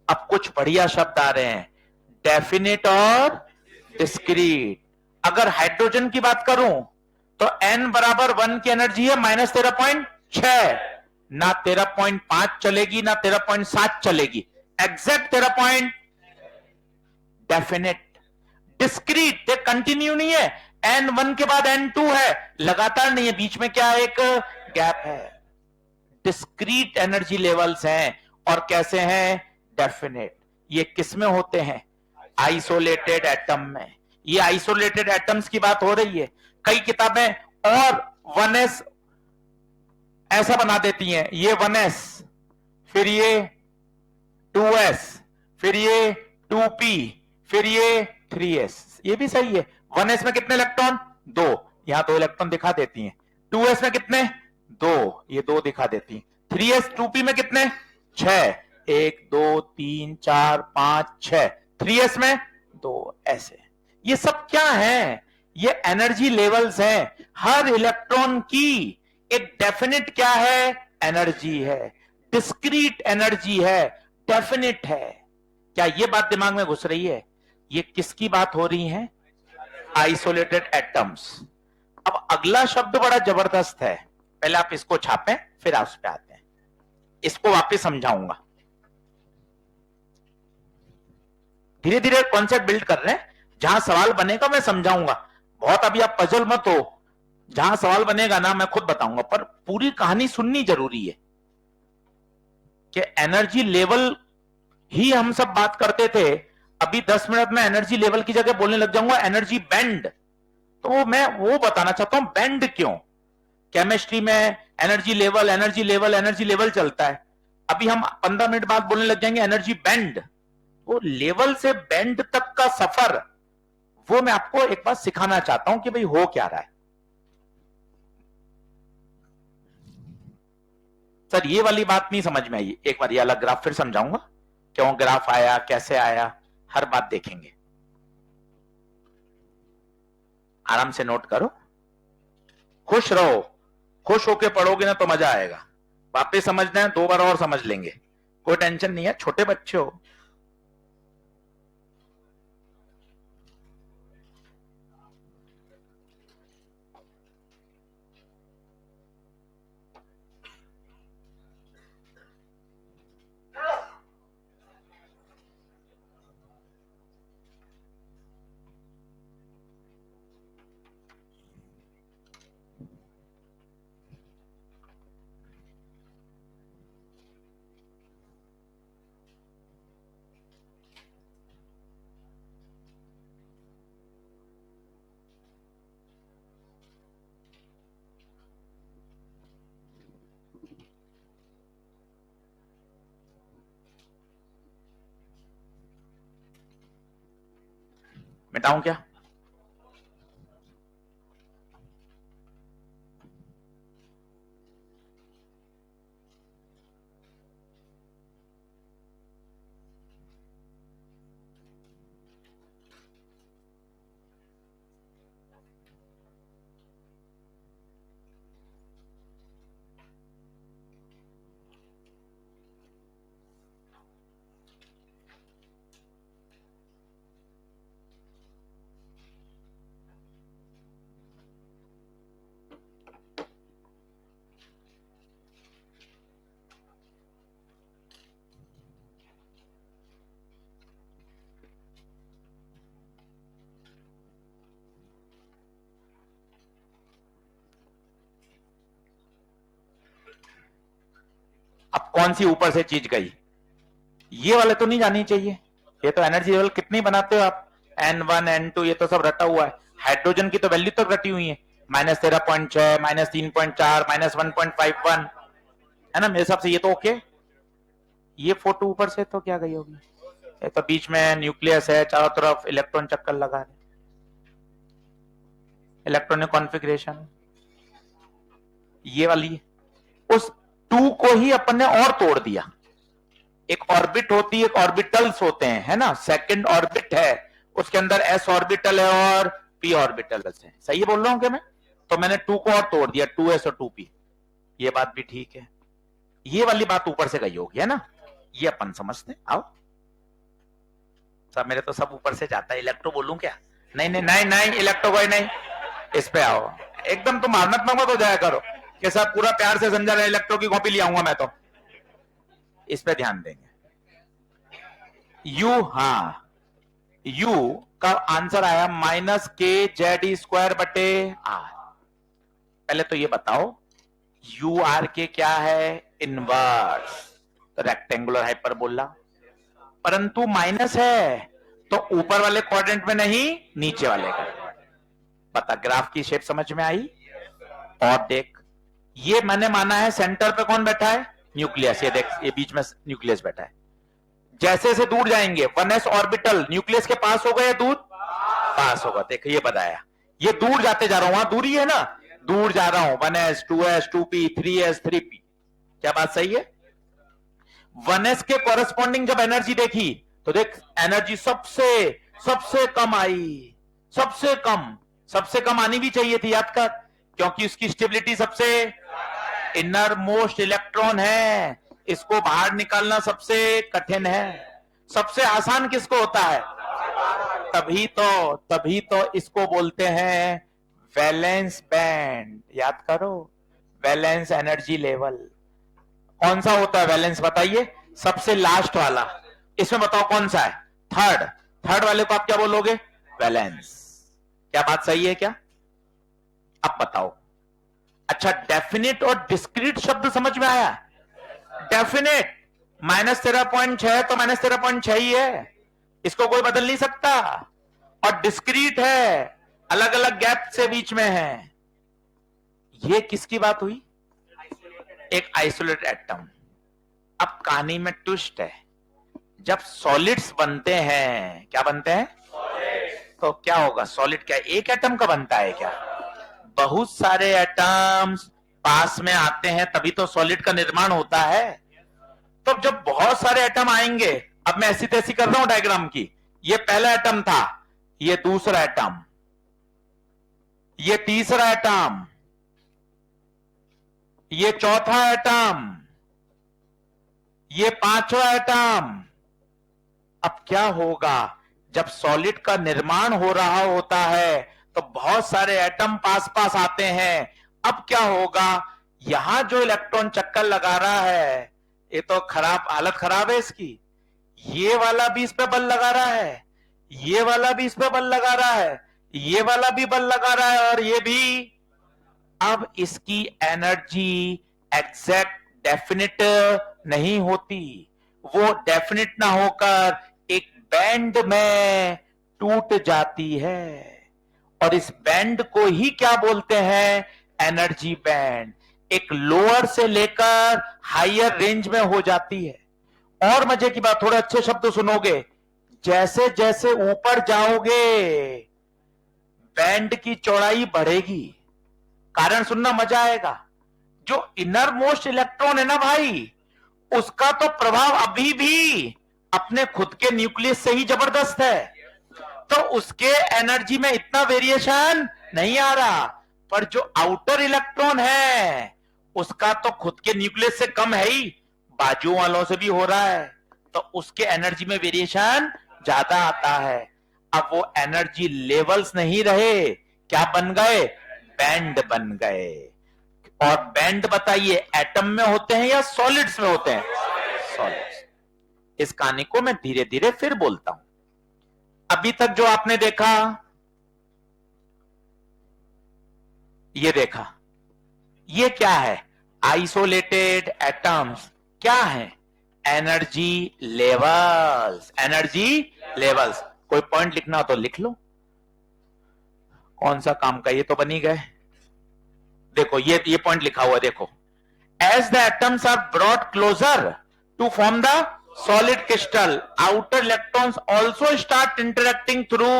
अब कुछ बढ़िया शब्द आ रहे हैं, डेफिनिट और डिस्क्रीट। अगर हाइड्रोजन की बात करूं तो n बराबर 1 की एनर्जी है -13.6, ना 13.5 चलेगी ना 13.7 चलेगी, एग्जैक्ट 13. डेफिनेट। डिस्क्रीट, कंटिन्यू नहीं है, n1 के बाद n2 है, लगातार नहीं है, बीच में क्या एक गैप है। डिस्क्रीट एनर्जी लेवल्स हैं और कैसे हैं? डेफिनेट। ये किस में होते हैं? आइसोलेटेड एटम में। ये आइसोलेटेड एटम्स की बात हो रही है। कई किताबें और 1s ऐसा बना देती हैं, ये 1s, फिर ये 2s, फिर ये 2p, फिर ये 3s, ये भी सही है। 1s में कितने इलेक्ट्रॉन? 2, यहां 2 इलेक्ट्रॉन दिखा देती हैं। 2s में कितने? 2, ये 2 दिखा देती हैं। 3s 2p में कितने? 6, 1 2 3 4 5 6, 3s में 2, ऐसे। ये सब क्या है? ये एनर्जी लेवल्स हैं। हर इलेक्ट्रॉन की एक डेफिनिट क्या है? एनर्जी है, डिस्क्रीट एनर्जी है, डेफिनिट है। क्या ये बात दिमाग में घुस रही है? ये किसकी बात हो रही है? Isolated atoms. अब अगला शब्द बड़ा जबरदस्त है, पहले आप इसको छापें फिर आप उस पे आते हैं। इसको वापस समझाऊंगा, धीरे धीरे कॉन्सेप्ट बिल्ड कर रहे हैं। जहां सवाल बनेगा मैं समझाऊंगा, बहुत अभी आप पजल मत हो। जहां सवाल बनेगा ना मैं खुद बताऊंगा, पर पूरी कहानी सुननी जरूरी है कि एनर्जी लेवल ही हम सब बात करते थे। अभी 10 मिनट में एनर्जी लेवल की जगह बोलने लग जाऊंगा एनर्जी बैंड। तो मैं वो बताना चाहता हूं बैंड क्यों। केमिस्ट्री में energy level energy level energy level चलता है, अभी हम 15 मिनट बाद बोलने लग जाएंगे एनर्जी बैंड। वो लेवल से बैंड तक का सफर, वो मैं आपको एक बार सिखाना चाहता हूं कि भाई हो क्या रहा है। सर ये वाली बात नहीं समझ में आई, एक बार ये अलग ग्राफ फिर समझाऊंगा, क्यों ग्राफ आया, कैसे आया, हर बात देखेंगे। आराम से नोट करो, खुश रहो, खुश होके पढ़ोगे ना तो मजा आएगा। वापस समझना है 2 बार और समझ लेंगे, कोई टेंशन नहीं है, छोटे बच्चे हो। मिटाऊं क्या? अब कौन सी ऊपर से चीज गई? ये वाले तो नहीं जानी चाहिए। ये तो एनर्जी लेवल कितनी बनाते हो आप, N1 N2 ये तो सब रटा हुआ है। हाइड्रोजन की तो वैल्यू तक रटी हुई है, -13.6, -3.4, -1.51, है ना। मेरे हिसाब से ये तो ओके। ये फोटो ऊपर से तो क्या गई होगी? ये तो बीच में न्यूक्लियस है, चारों तरफ इलेक्ट्रॉन चक्कर लगा रहे, इलेक्ट्रॉनिक कॉन्फ़िगरेशन ये वाली। उस 2 को ही अपन ने और तोड़ दिया। एक ऑर्बिट होती है, एक ऑर्बिटल्स होते हैं, है ना। सेकंड ऑर्बिट है, उसके अंदर s ऑर्बिटल है और p ऑर्बिटल्स है। सही बोल रहा हूं क्या मैं? तो मैंने 2 को और तोड़ दिया, 2s और 2p। ये बात भी ठीक है। ये वाली बात ऊपर से गई होगी, है ना। ये अपन समझते हैं। आओ सब, मेरे तो सब ऊपर से जाता है। इलेक्ट्रो बोलूं क्या? नहीं नहीं नहीं नहीं, इलेक्ट्रो कोई नहीं। इस पे आओ, एकदम तुम भावनात्मक मत हो जाया करो कि सब पूरा प्यार से समझा रहे। इलेक्ट्रो की कॉपी ले आऊंगा मैं तो। इस पे ध्यान देंगे। U, हाँ U का आंसर आया -kz²/r। पहले तो ये बताओ UR के क्या है? इनवर्स, तो रेक्टेंगुलर हाइपरबोला। परंतु माइनस है तो ऊपर वाले क्वाड्रेंट में नहीं, नीचे वाले का। पता, ग्राफ की शेप समझ में आई? और देख, ये मैंने माना है सेंटर पे कौन बैठा है? न्यूक्लियस, ये देख, ये बीच में न्यूक्लियस बैठा है। जैसे से दूर जाएंगे 1s ऑर्बिटल न्यूक्लियस के पास होगा या दूर पास होगा, देखो ये बताया, ये दूर जाते जा रहा हूं, वहां दूरी है ना, दूर जा रहा हूं, 1s 2s 2p 3s 3p, क्या बात सही है? 1s के कॉरेस्पॉन्डिंग जब एनर्जी देखी तो देख एनर्जी सबसे सबसे कम आई, सबसे कम आनी भी चाहिए थी, याद कर, क्योंकि उसकी स्टेबिलिटी सबसे इनर मोस्ट इलेक्ट्रॉन है, इसको बाहर निकालना सबसे कठिन है। सबसे आसान किसको होता है? तभी तो इसको बोलते हैं वैलेंस बैंड, याद करो, वैलेंस एनर्जी लेवल। कौन सा होता है वैलेंस, बताइए? सबसे लास्ट वाला, इसमें बताओ कौन सा है? थर्ड वाले को आप क्या बोलोगे? वैलेंस। क्या बात सही है क्या? अब बताओ। अच्छा, डेफिनेट और डिस्क्रीट शब्द समझ में आया? डेफिनेट -13.6 तो -13.6 ही है, इसको कोई बदल नहीं सकता, और डिस्क्रीट है, अलग अलग गैप से बीच में है। ये किसकी बात हुई? एक आइसोलेटेड एटम। अब कहानी में ट्विस्ट है, जब सॉलिड्स बनते हैं, क्या बनते हैं? तो क्या होगा? सॉलिड क्या एक एटम का बनता है क्या? बहुत सारे एटम्स पास में आते हैं तभी तो सॉलिड का निर्माण होता है। तो जब बहुत सारे एटम आएंगे, अब मैं ऐसी तैसी कर रहा हूं डायग्राम की, ये पहला एटम था, ये दूसरा एटम, ये तीसरा एटम, ये चौथा एटम, ये पांचवा एटम। अब क्या होगा? जब सॉलिड का निर्माण हो रहा होता है तो बहुत सारे एटम पास पास आते हैं। अब क्या होगा? यहां जो इलेक्ट्रॉन चक्कर लगा रहा है, ये तो खराब, हालत खराब है इसकी। ये वाला भी इस पे बल लगा रहा है, ये वाला भी इस पे बल लगा रहा है, ये वाला भी बल लगा रहा है, और ये भी। अब इसकी एनर्जी एग्जैक्ट डेफिनिट नहीं होती, वो डेफिनिट ना होकर एक बैंड में टूट जाती है, और इस बैंड को ही क्या बोलते हैं? Energy band. एक लोअर से लेकर हायर रेंज में हो जाती है। और मजे की बात, थोड़े अच्छे शब्द सुनोगे, जैसे जैसे ऊपर जाओगे बैंड की चौड़ाई बढ़ेगी। कारण सुनना, मजा आएगा। जो इनर मोस्ट इलेक्ट्रॉन है ना भाई, उसका तो प्रभाव अभी भी अपने खुद के न्यूक्लियस से ही जबरदस्त है, तो उसके एनर्जी में इतना वेरिएशन नहीं आ रहा। पर जो आउटर इलेक्ट्रॉन है उसका तो खुद के न्यूक्लियस से कम है ही, बाजू वालों से भी हो रहा है, तो उसके एनर्जी में वेरिएशन ज्यादा आता है। अब वो एनर्जी लेवल्स नहीं रहे, क्या बन गए? बैंड बन गए। और बैंड बताइए एटम में होते हैं या सॉलिड्स में होते हैं? सॉलिड्स। इस कहानी को मैं धीरे धीरे फिर बोलता हूं। अभी तक जो आपने देखा, ये देखा, ये क्या है? Isolated atoms. क्या है? Energy levels. Energy levels. कोई पॉइंट लिखना हो तो लिख लो। कौन सा काम का, ये तो बनी गए। देखो ये पॉइंट लिखा हुआ, देखो, as the atoms are brought closer to form the solid crystal, outer electrons also start interacting through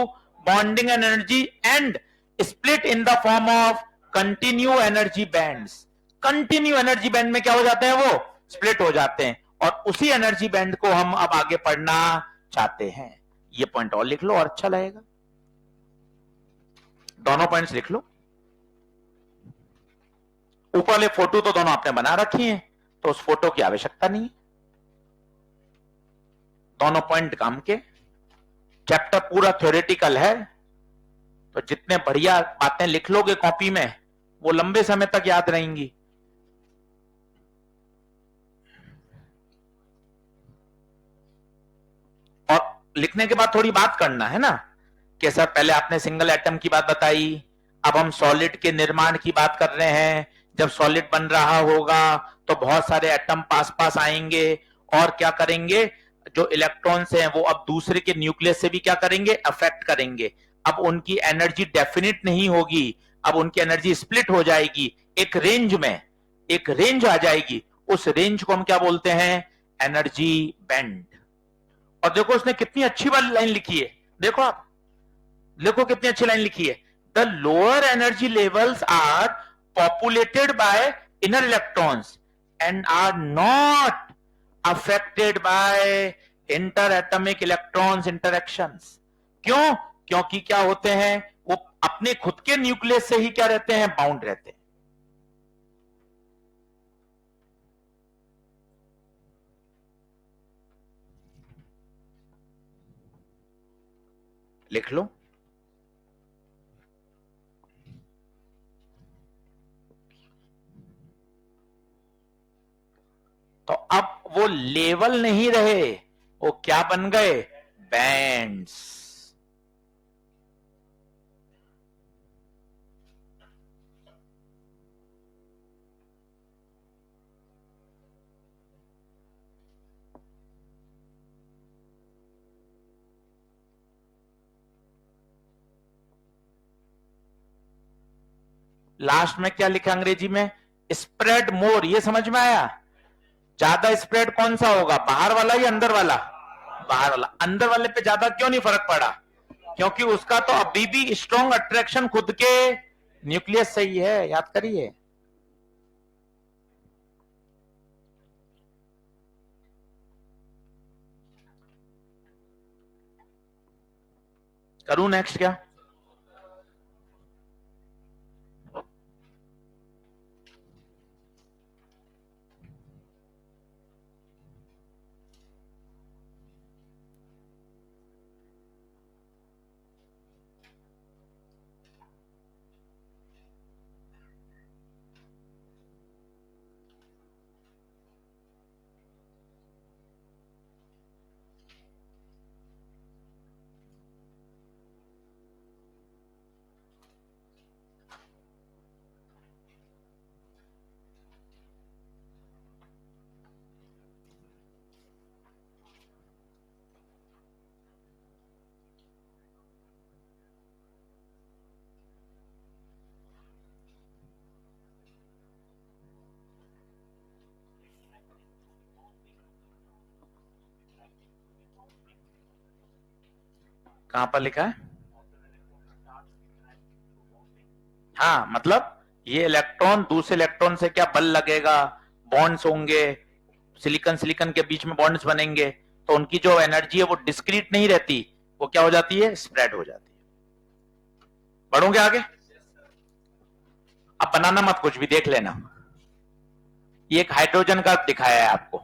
bonding and energy and split in the form of continue energy bands. Continue energy band में क्या हो जाते हैं? वो split हो जाते हैं, और उसी energy band को हम अब आगे पढ़ना चाहते हैं। ये पॉइंट और लिख लो और अच्छा लगेगा। दोनों पॉइंट्स लिख लो। ऊपर वाले फोटो तो दोनों आपने बना रखी हैं, तो उस फोटो की आवश्यकता नहीं। दोनों पॉइंट काम के। चैप्टर पूरा थ्योरेटिकल है, तो जितने बढ़िया बातें लिख लोगे कॉपी में, वो लंबे समय तक याद रहेंगी। और लिखने के बाद थोड़ी बात करना है ना, कि सर पहले आपने सिंगल एटम की बात बताई, अब हम सॉलिड के निर्माण की बात कर रहे हैं। जब सॉलिड बन रहा होगा तो बहुत सारे एटम पास पास आएंगे, और क्या करेंगे? जो इलेक्ट्रॉन्स हैं वो अब दूसरे के न्यूक्लियस से भी क्या करेंगे? अफेक्ट करेंगे। अब उनकी एनर्जी डेफिनिट नहीं होगी, अब उनकी एनर्जी स्प्लिट हो जाएगी, एक रेंज में, एक रेंज आ जाएगी, उस रेंज को हम क्या बोलते हैं? Energy band. और देखो उसने कितनी अच्छी वाली लाइन लिखी है, देखो आप, देखो कितनी अच्छी लाइन लिखी है। The lower energy levels are populated by inner electrons and are not affected by inter atomic electrons interactions. क्यों? क्योंकि क्या होते हैं, वो अपने खुद के न्यूक्लियस से ही क्या रहते हैं? बाउंड रहते हैं। लिख लो। तो अब वो लेवल नहीं रहे, वो क्या बन गए? बैंड्स। लास्ट में क्या लिखा अंग्रेजी में? स्प्रेड मोर। ये समझ में आया? ज्यादा स्प्रेड कौन सा होगा, बाहर वाला या अंदर वाला? बाहर वाला। अंदर वाले पे ज्यादा क्यों नहीं फर्क पड़ा? क्योंकि उसका तो अभी भी स्ट्रॉन्ग अट्रैक्शन खुद के न्यूक्लियस से ही है, याद करिए। करूं नेक्स्ट क्या? कहां पर लिखा है? हाँ, मतलब ये इलेक्ट्रॉन दूसरे इलेक्ट्रॉन से क्या बल लगेगा, बॉन्ड्स होंगे, सिलिकॉन सिलिकॉन के बीच में बॉन्ड्स बनेंगे, तो उनकी जो एनर्जी है वो डिस्क्रीट नहीं रहती, वो क्या हो जाती है? स्प्रेड हो जाती है। बढ़ोगे आगे? अब बनाना मत कुछ भी, देख लेना। ये एक हाइड्रोजन का दिखाया है आपको,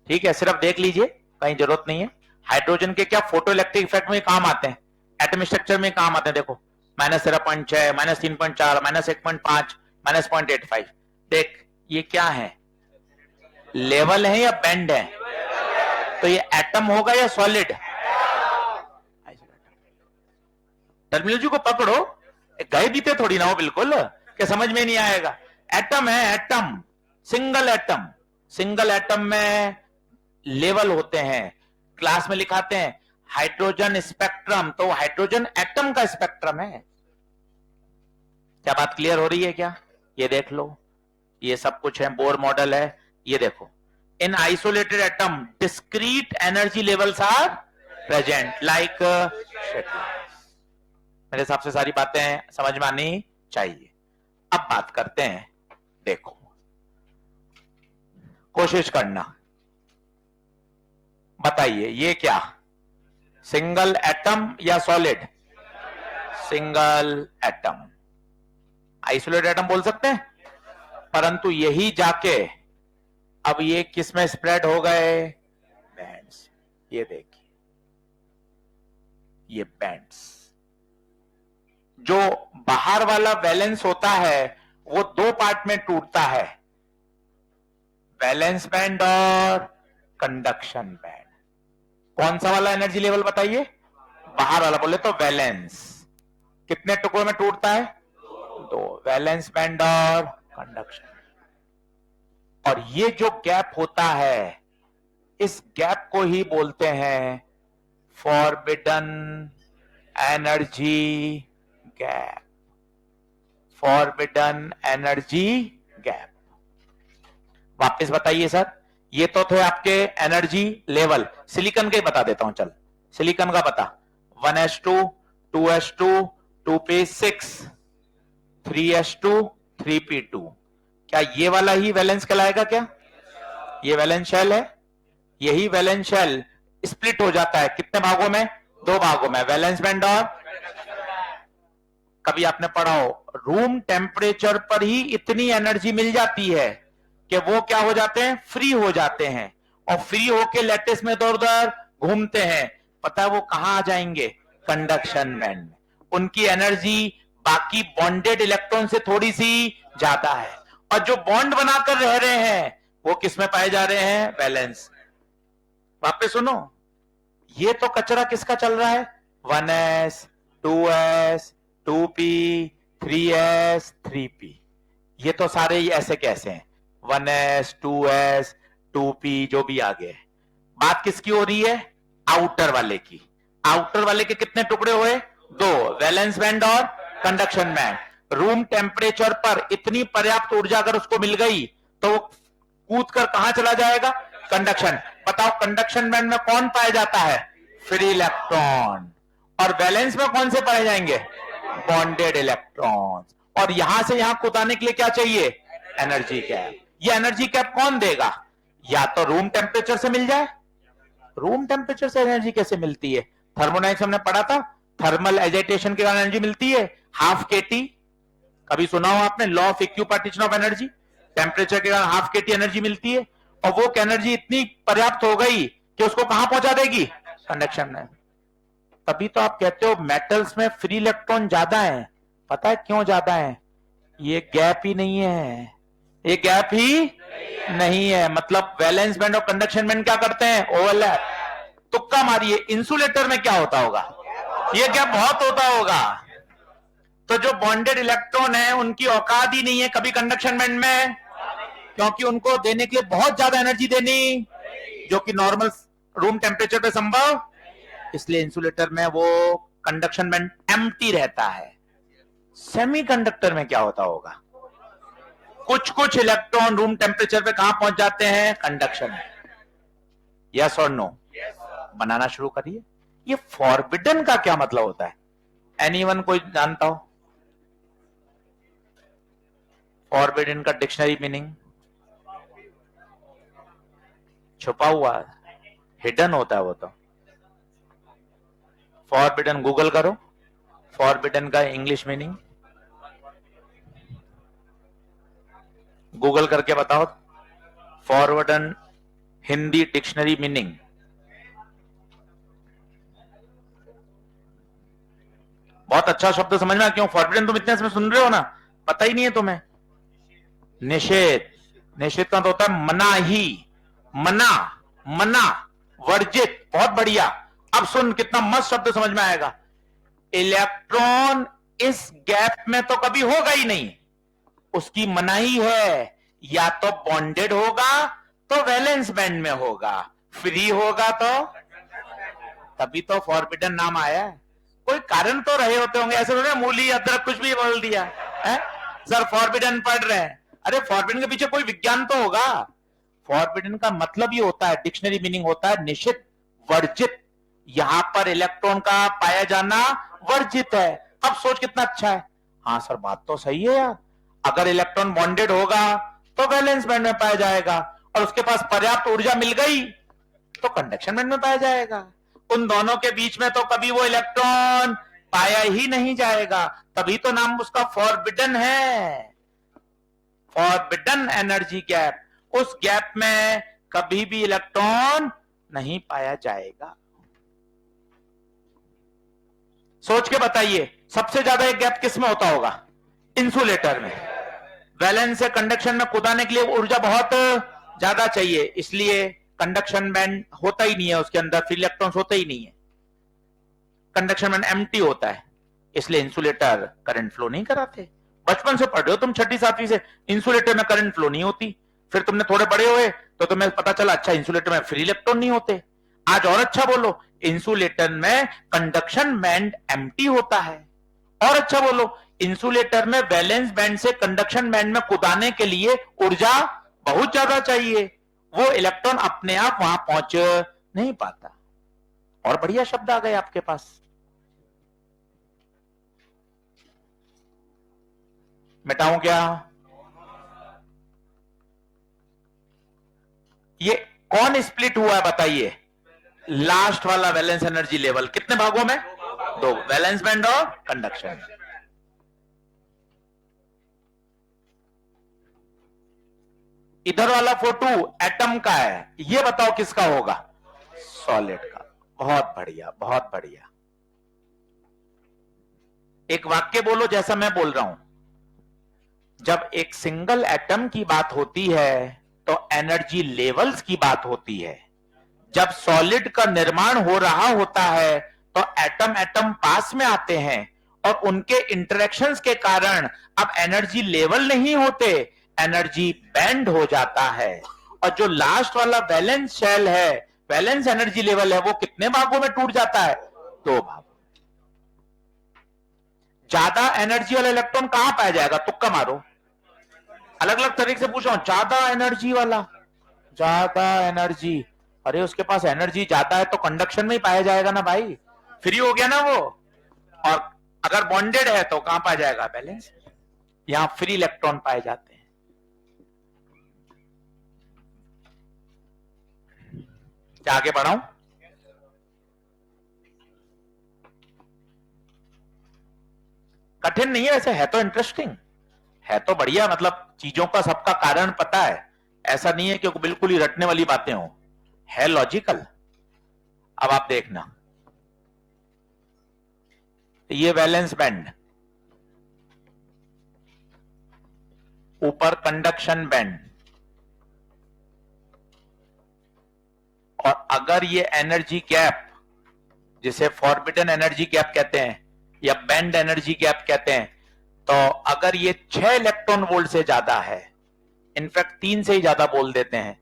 ठीक है? सिर्फ देख लीजिए, कहीं जरूरत नहीं है। हाइड्रोजन के क्या फोटो इलेक्ट्रिक इफेक्ट में काम आते हैं, एटम स्ट्रक्चर में काम आते हैं। देखो -0.6, -3.4, -1.5, -0.85। देख ये क्या है? लेवल है या बैंड है? तो ये एटम होगा या सॉलिड? टर्मिनोलॉजी को पकड़ो, गए बीते थोड़ी ना हो बिल्कुल कि समझ में नहीं आएगा। एटम है, atom, single atom. Single atom में लेवल होते हैं, क्लास में लिखाते हैं हाइड्रोजन स्पेक्ट्रम, तो हाइड्रोजन एटम का स्पेक्ट्रम है। क्या बात क्लियर हो रही है क्या? ये देख लो, ये सब कुछ है, बोर मॉडल है। ये देखो, in isolated atom discrete energy levels are present like. मेरे हिसाब से सारी बातें समझ में आनी चाहिए। अब बात करते हैं, देखो कोशिश करना, बताइए ये क्या, सिंगल एटम या solid? Single atom. Isolated atom बोल सकते हैं, परंतु यही जाके अब ये किस में स्प्रेड हो गए? बैंड्स। ये देखिए, ये बैंड्स। जो बाहर वाला वैलेंस होता है वो दो पार्ट में टूटता है, वैलेंस बैंड और कंडक्शन बैंड। कौन सा वाला एनर्जी लेवल बताइए? बाहर वाला बोले तो वैलेंस। कितने टुकड़ों में टूटता है? दो, वैलेंस बैंड और कंडक्शन। और ये जो गैप होता है, इस गैप को ही बोलते हैं forbidden energy gap. Forbidden energy gap. वापस बताइए सर, ये तो थे आपके एनर्जी लेवल। सिलिकॉन के बता देता हूं, चल सिलिकॉन का बता। 1s2 2s2 2p6 3s2 3p2। क्या ये वाला ही वैलेंस कहलाएगा? क्या ये वैलेंस शेल है? यही वैलेंस शेल स्प्लिट हो जाता है कितने भागों में? 2 भागों में, वैलेंस बैंड और कभी आपने पढ़ा हो रूम टेम्परेचर पर ही इतनी एनर्जी मिल जाती है कि वो क्या हो जाते हैं? फ्री हो जाते हैं, और फ्री होके लैटिस में इधर उधर घूमते हैं। पता है वो कहां आ जाएंगे? कंडक्शन बैंड में। उनकी एनर्जी बाकी बॉन्डेड इलेक्ट्रॉन से थोड़ी सी ज्यादा है, और जो बॉन्ड बनाकर रह रहे हैं वो किस में पाए जा रहे हैं? वैलेंस। वापस सुनो, ये तो कचरा किसका चल रहा है? 1s 2s 2p 3s 3p, ये तो सारे ही ऐसे कैसे हैं? 1s 2s 2p जो भी आगे है। बात किसकी हो रही है? आउटर वाले की। आउटर वाले के कितने टुकड़े हुए? 2, वैलेंस बैंड और कंडक्शन बैंड। रूम टेम्परेचर पर इतनी पर्याप्त ऊर्जा अगर उसको मिल गई तो वो कूद कर कहां चला जाएगा? कंडक्शन। बताओ कंडक्शन बैंड में कौन पाया जाता है? Free electron. और वैलेंस में कौन से पाए जाएंगे? Bonded electrons. और यहां से यहां कूदाने के लिए क्या चाहिए? Energy gap. ये एनर्जी गैप कौन देगा? या तो रूम टेम्परेचर से मिल जाए। रूम टेम्परेचर से एनर्जी कैसे मिलती है? थर्मोडायनेमिक्स हमने पढ़ा था, थर्मल एजिटेशन के कारण एनर्जी मिलती है हाफ kT। कभी सुना हो आपने law of equipartition of energy? Temperature के कारण हाफ kT एनर्जी मिलती है, और वो एनर्जी इतनी पर्याप्त हो गई कि उसको कहां पहुंचा देगी? कंडक्शन में। तभी तो आप कहते हो मेटल्स में फ्री इलेक्ट्रॉन ज्यादा है। पता है क्यों ज्यादा है? ये गैप ही नहीं है, ये गैप ही नहीं है। मतलब वैलेंस बैंड और कंडक्शन बैंड क्या करते हैं? ओवरलैप। तुक्का मारिए, इंसुलेटर में क्या होता होगा? ये गैप बहुत होता होगा। तो जो बॉन्डेड इलेक्ट्रॉन है उनकी औकात ही नहीं है कभी कंडक्शन बैंड में, क्योंकि उनको देने के लिए बहुत ज्यादा एनर्जी देनी, जो कि नॉर्मल रूम टेम्परेचर पे संभव। इसलिए इंसुलेटर में वो कंडक्शन बैंड एम्प्टी रहता है। सेमीकंडक्टर में क्या होता होगा? कुछ कुछ इलेक्ट्रॉन रूम टेम्परेचर पे कहां पहुंच जाते हैं? कंडक्शन। यस और नो? बनाना शुरू करिए। ये फॉरबिडन का क्या मतलब होता है? एनीवन कोई जानता हो? फॉरबिडन का डिक्शनरी मीनिंग? छुपा हुआ, हिडन होता है वो तो। फॉरबिडन गूगल करो, फॉरबिडन का इंग्लिश मीनिंग गूगल करके बताओ। Forbidden Hindi dictionary meaning. बहुत अच्छा शब्द समझ में। क्यों फॉरबिडन तुम इतने समय सुन रहे हो ना, पता ही नहीं है तुम्हें? निषेध। निषेध का तो होता है मनाही, मना, मना, वर्जित। बहुत बढ़िया। अब सुन, कितना मस्त शब्द समझ में आएगा। इलेक्ट्रॉन इस गैप में तो कभी होगा ही नहीं, उसकी मनाही है। या तो बॉन्डेड होगा तो वैलेंस बैंड में होगा, फ्री होगा तो, तभी तो फॉरबिडन नाम आया है। कोई कारण तो रहे होते होंगे, ऐसे नहीं मूली अदरक कुछ भी बोल दिया है? सर फॉरबिडन पढ़ रहे हैं, अरे फॉरबिडन के पीछे कोई विज्ञान तो होगा। फॉरबिडन का मतलब ये होता है, डिक्शनरी मीनिंग होता है निषिद्ध, वर्जित। यहां पर इलेक्ट्रॉन का पाया जाना वर्जित है। अब सोच कितना अच्छा है। हाँ सर बात तो सही है यार, अगर इलेक्ट्रॉन बॉन्डेड होगा तो वैलेंस बैंड में पाया जाएगा, और उसके पास पर्याप्त ऊर्जा मिल गई तो कंडक्शन बैंड में पाया जाएगा। उन दोनों के बीच में तो कभी वो इलेक्ट्रॉन पाया ही नहीं जाएगा, तभी तो नाम उसका फॉरबिडन है। फॉरबिडन एनर्जी गैप, उस गैप में कभी भी इलेक्ट्रॉन नहीं पाया जाएगा। सोच के बताइए, सबसे ज्यादा एक गैप किस में होता होगा? इंसुलेटर में। वैलेंस से कंडक्शन में कूदाने के लिए ऊर्जा बहुत ज्यादा चाहिए, इसलिए कंडक्शन बैंड होता ही नहीं है, उसके अंदर फ्री इलेक्ट्रॉन्स होते ही नहीं है। कंडक्शन बैंड एम्प्टी होता है, इसलिए इंसुलेटर करंट फ्लो नहीं कराते। बचपन से पढ़ रहे हो तुम, 6ठी 7वीं से, इंसुलेटर में करंट फ्लो नहीं होती। फिर तुमने थोड़े बड़े हुए तो तुम्हें पता चला अच्छा इंसुलेटर में फ्री इलेक्ट्रॉन नहीं होते। आज और अच्छा बोलो, इंसुलेटर में कंडक्शन बैंड एम्प्टी होता है। और अच्छा बोलो, इंसुलेटर में वैलेंस बैंड से कंडक्शन बैंड में कूदाने के लिए ऊर्जा बहुत ज्यादा चाहिए, वो इलेक्ट्रॉन अपने आप वहां पहुंच नहीं पाता। और बढ़िया शब्द आ गए आपके पास। मिटाऊं क्या? ये कौन स्प्लिट हुआ है बताइए? लास्ट वाला वैलेंस एनर्जी लेवल कितने भागों में? दो, वैलेंस बैंड और कंडक्शन। इधर वाला फोटो एटम का है, ये बताओ किसका होगा? सॉलिड का। बहुत बढ़िया, बहुत बढ़िया। एक वाक्य बोलो जैसा मैं बोल रहा हूं। जब एक सिंगल एटम की बात होती है तो एनर्जी लेवल्स की बात होती है। जब सॉलिड का निर्माण हो रहा होता है तो एटम एटम पास में आते हैं और उनके इंटरेक्शंस के कारण अब एनर्जी लेवल नहीं होते, एनर्जी बैंड हो जाता है। और जो लास्ट वाला वैलेंस शेल है, वैलेंस एनर्जी लेवल है, वो कितने भागों में टूट जाता है? दो भागों। ज्यादा एनर्जी वाला इलेक्ट्रॉन कहां पाया जाएगा? तुक्का मारो। अलग अलग तरीके से पूछ रहा हूं। ज्यादा एनर्जी वाला, ज्यादा एनर्जी, अरे उसके पास एनर्जी ज्यादा है तो कंडक्शन में ही पाया जाएगा ना भाई, फ्री हो गया ना वो। और अगर बॉन्डेड है तो कहां पाया जाएगा? बैलेंस। यहां फ्री इलेक्ट्रॉन पाए जाते हैं। क्या आगे बढ़ाऊं? कठिन नहीं है वैसे, है तो इंटरेस्टिंग, है तो बढ़िया। मतलब चीजों का सबका कारण पता है, ऐसा नहीं है कि बिल्कुल ही रटने वाली बातें हो, है लॉजिकल। अब आप देखना, ये वैलेंस बैंड, ऊपर कंडक्शन बैंड, और अगर ये एनर्जी गैप, जिसे फॉरबिडन एनर्जी गैप कहते हैं या बैंड एनर्जी गैप कहते हैं, तो अगर ये 6 इलेक्ट्रॉन वोल्ट से ज्यादा है, इनफैक्ट 3 से ही ज्यादा बोल देते हैं,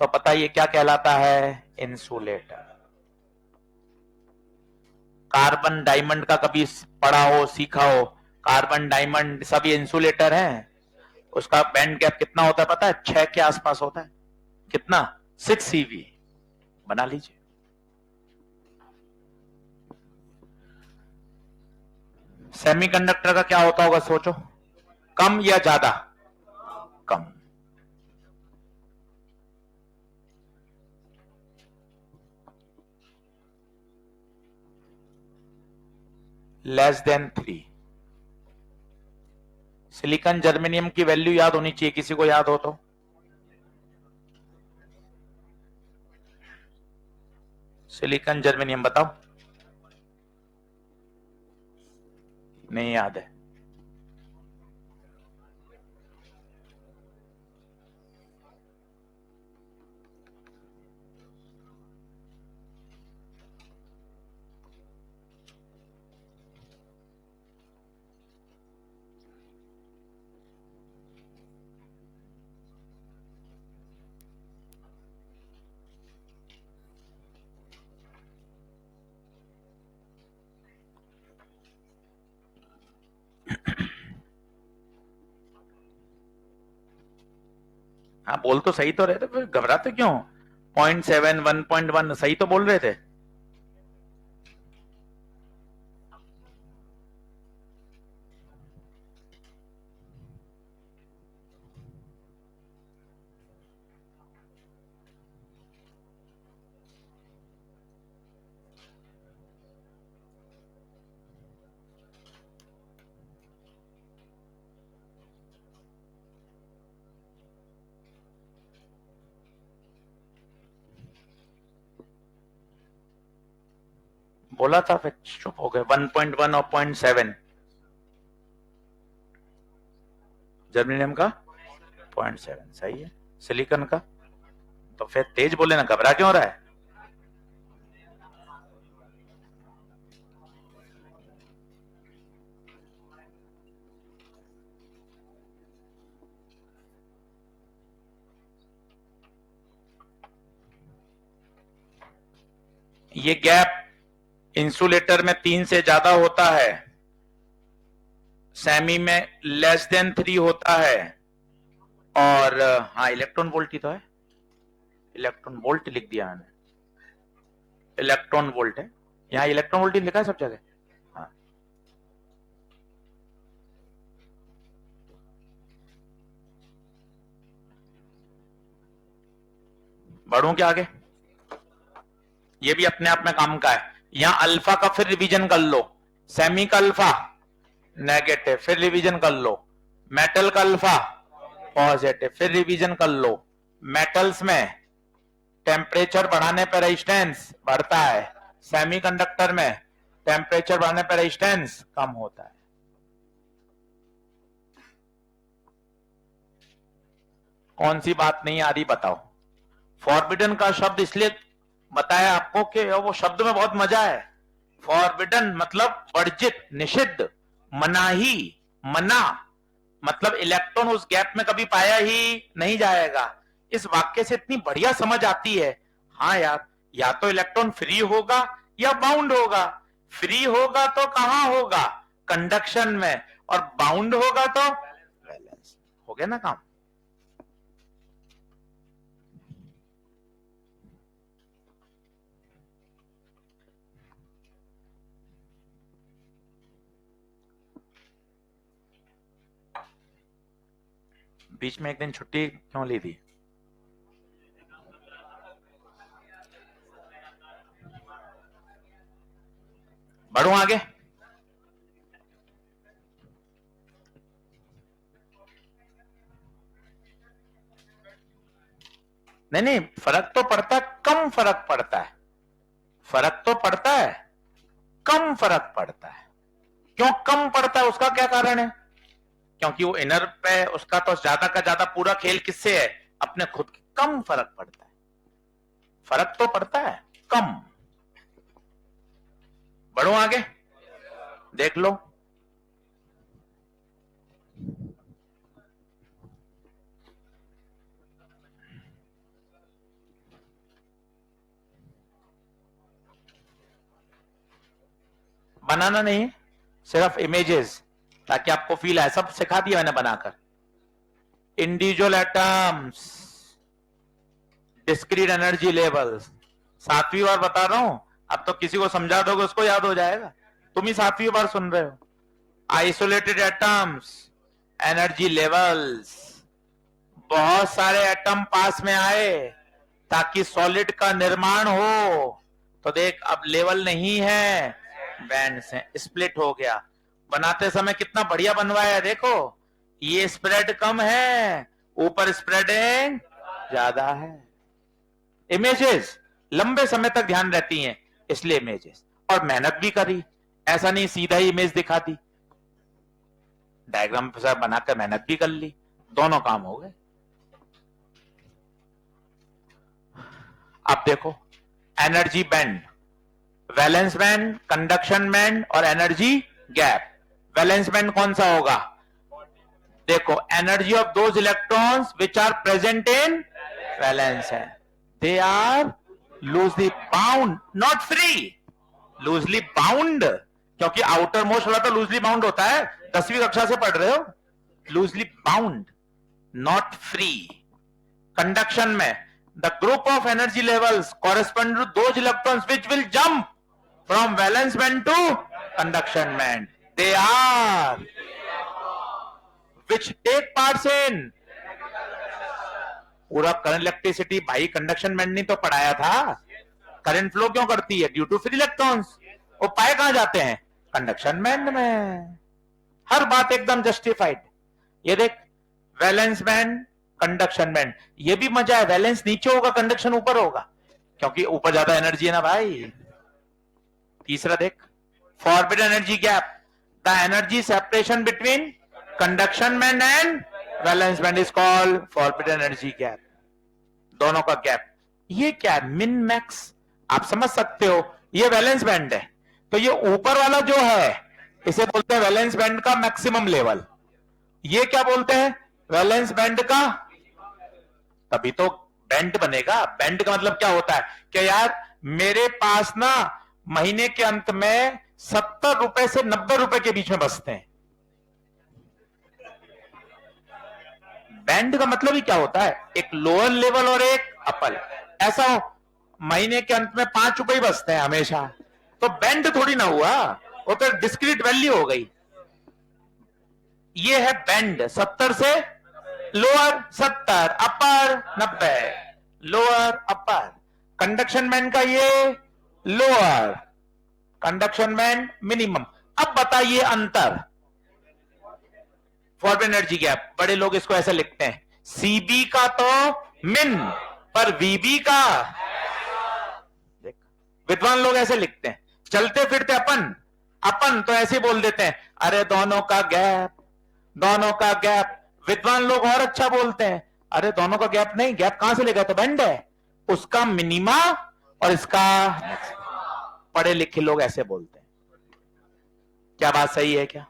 तो पता ये क्या कहलाता है? इंसुलेटर। कार्बन डायमंड का कभी पढ़ा हो, सीखा हो? कार्बन डायमंड सब ये इंसुलेटर हैं। उसका बैंड गैप कितना होता है पता है? 6 के आसपास होता है। कितना? 6 सीवी। बना लीजिए। सेमीकंडक्टर का क्या होता होगा सोचो? कम या ज्यादा? कम। Less than 3। सिलिकॉन जर्मेनियम की वैल्यू याद होनी चाहिए, किसी को याद हो तो? सिलिकॉन जर्मेनियम बताओ। नहीं याद है? हाँ बोल तो सही तो रहे थे, फिर घबराते क्यों? 0.7, 1.1 सही तो बोल रहे थे। बोला था फिर चुप हो गए। 1.1 और 0.7 जर्मेनियम का, 0.7 सही है। सिलिकॉन का तो फिर तेज बोले ना, घबरा क्यों रहा है? ये गैप इंसुलेटर में 3 से ज्यादा होता है, सेमी में लेस देन 3 होता है, और हाँ इलेक्ट्रॉन वोल्ट ही तो है, इलेक्ट्रॉन वोल्ट लिख दिया मैंने, इलेक्ट्रॉन वोल्ट है, यहाँ इलेक्ट्रॉन वोल्ट ही लिखा है सब जगह। हाँ बढ़ूं क्या आगे, ये भी अपने आप में काम का है। यहां अल्फा का फिर रिवीजन कर लो, सेमी का अल्फा नेगेटिव, फिर रिवीजन कर लो, मेटल का अल्फा पॉजिटिव, फिर रिवीजन कर लो, मेटल्स में टेम्परेचर बढ़ाने पर रेजिस्टेंस बढ़ता है, सेमीकंडक्टर में टेम्परेचर बढ़ाने पर रेजिस्टेंस कम होता है। कौन सी बात नहीं आ रही बताओ। फॉरबिडन का शब्द इसलिए बताया आपको कि वो शब्द में बहुत मजा है। फॉरबिडन मतलब वर्जित, निषिद्ध, मनाही, मना, मतलब इलेक्ट्रॉन उस गैप में कभी पाया ही नहीं जाएगा। इस वाक्य से इतनी बढ़िया समझ आती है। हाँ यार, या तो इलेक्ट्रॉन फ्री होगा या बाउंड होगा। फ्री होगा तो कहां होगा, कंडक्शन में, और बाउंड होगा तो वैलेंस। हो गया ना काम। बीच में एक दिन छुट्टी क्यों ली थी? बढ़ू आगे। नहीं नहीं, फर्क तो पड़ता है, कम फर्क पड़ता है। फर्क तो पड़ता है, कम फर्क पड़ता है। क्यों कम पड़ता है, उसका क्या कारण है? क्योंकि वो इनर पे उसका तो ज्यादा का ज्यादा पूरा खेल किससे है, अपने खुद के। कम फर्क पड़ता है, फर्क तो पड़ता है कम। बढ़ो आगे, देख लो। बनाना नहीं, सिर्फ इमेजेस, ताकि आपको फील आए। सब सिखा दिया मैंने बनाकर। Individual atoms, discrete energy levels. 7वीं बार बता रहा हूं, अब तो किसी को समझा दोगे उसको याद हो जाएगा। तुम ही 7वीं बार सुन रहे हो। Isolated atoms, energy levels. बहुत सारे एटम पास में आए ताकि सॉलिड का निर्माण हो। तो देख, अब लेवल नहीं है, बैंड से स्प्लिट हो गया। बनाते समय कितना बढ़िया बनवाया है, देखो। ये स्प्रेड कम है, ऊपर स्प्रेडिंग ज्यादा है। इमेजेस लंबे समय तक ध्यान रहती हैं, इसलिए इमेजेस। और मेहनत भी करी, ऐसा नहीं सीधा ही इमेज दिखा दी, डायग्राम बनाकर मेहनत भी कर ली। दोनों काम हो गए। अब देखो, energy band, valence band, conduction band और एनर्जी गैप। वैलेंस बैंड कौन सा होगा? देखो, energy of those electrons which are present in valence है, they are loosely bound, not free, loosely bound. क्योंकि आउटर मोस्ट वाला तो लूजली बाउंड होता है, 10वीं कक्षा से पढ़ रहे हो। Loosely bound, not free. Conduction में the group of energy levels correspond to those electrons which will jump from valence band to conduction band. They are which take parts in पूरा करंट इलेक्ट्रिसिटी। भाई conduction band नहीं तो पढ़ाया था, current flow क्यों करती है? Due to free electrons. वो पाए कहां जाते हैं? कंडक्शन बैंड में। हर बात एकदम जस्टिफाइड। ये देख, वैलेंस बैंड, कंडक्शन बैंड। ये भी मजा है, वैलेंस नीचे होगा, कंडक्शन ऊपर होगा, क्योंकि ऊपर ज्यादा एनर्जी है ना भाई। तीसरा देख, forbid energy gap, the energy separation between conduction band and valence band is called forbid energy gap. दोनों का गैप। ये क्या है? मिन मैक्स, आप समझ सकते हो। ये वैलेंस बैंड है, तो ये ऊपर वाला जो है इसे बोलते हैं वैलेंस बैंड का मैक्सिमम लेवल। ये क्या बोलते हैं? वैलेंस बैंड का। तभी तो बैंड बनेगा। बैंड का मतलब क्या होता है कि यार मेरे पास ना महीने के अंत में 70 रुपए से 90 रुपए के बीच में बचते हैं। बैंड का मतलब ही क्या होता है, एक लोअर लेवल और एक अपर। ऐसा हो महीने के अंत में 5 रुपए ही बचते हैं हमेशा, तो बैंड थोड़ी ना हुआ, वो तो डिस्क्रीट वैल्यू हो गई। ये है बैंड, 70 से लोअर 70, अपर 90, लोअर अपर। कंडक्शन बैंड का ये लोअर, कंडक्शन बैंड मिनिमम। अब बताइए अंतर, फॉरवर्ड एनर्जी गैप, बड़े लोग इसको ऐसे लिखते हैं, सीबी का तो मिन पर वीबी का, विद्वान लोग ऐसे लिखते हैं। चलते फिरते अपन अपन तो ऐसे बोल देते हैं, अरे दोनों का गैप, दोनों का गैप। विद्वान लोग और अच्छा बोलते हैं, अरे दोनों का गैप नहीं, गैप कहां से लेगा, तो बैंड है, उसका मिनिमा और इसका। पढ़े लिखे लोग ऐसे बोलते हैं। क्या बात सही है क्या?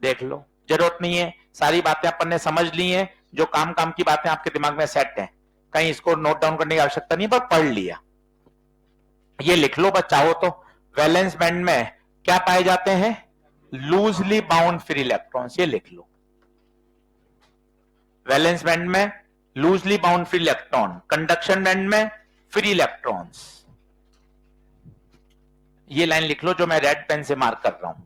देख लो, जरूरत नहीं है, सारी बातें अपन ने समझ ली हैं, जो काम काम की बातें आपके दिमाग में सेट हैं, कहीं इसको नोट डाउन करने की आवश्यकता नहीं, पर पढ़ लिया। ये लिख लो बस चाहो तो, वैलेंस बैंड में क्या पाए जाते हैं, लूजली बाउंड फ्री इलेक्ट्रॉन्स, ये लिख लो। वैलेंस बैंड में loosely bound free electron, conduction band में फ्री इलेक्ट्रॉन्स। ये लाइन लिख लो जो मैं रेड पेन से मार्क कर रहा हूं।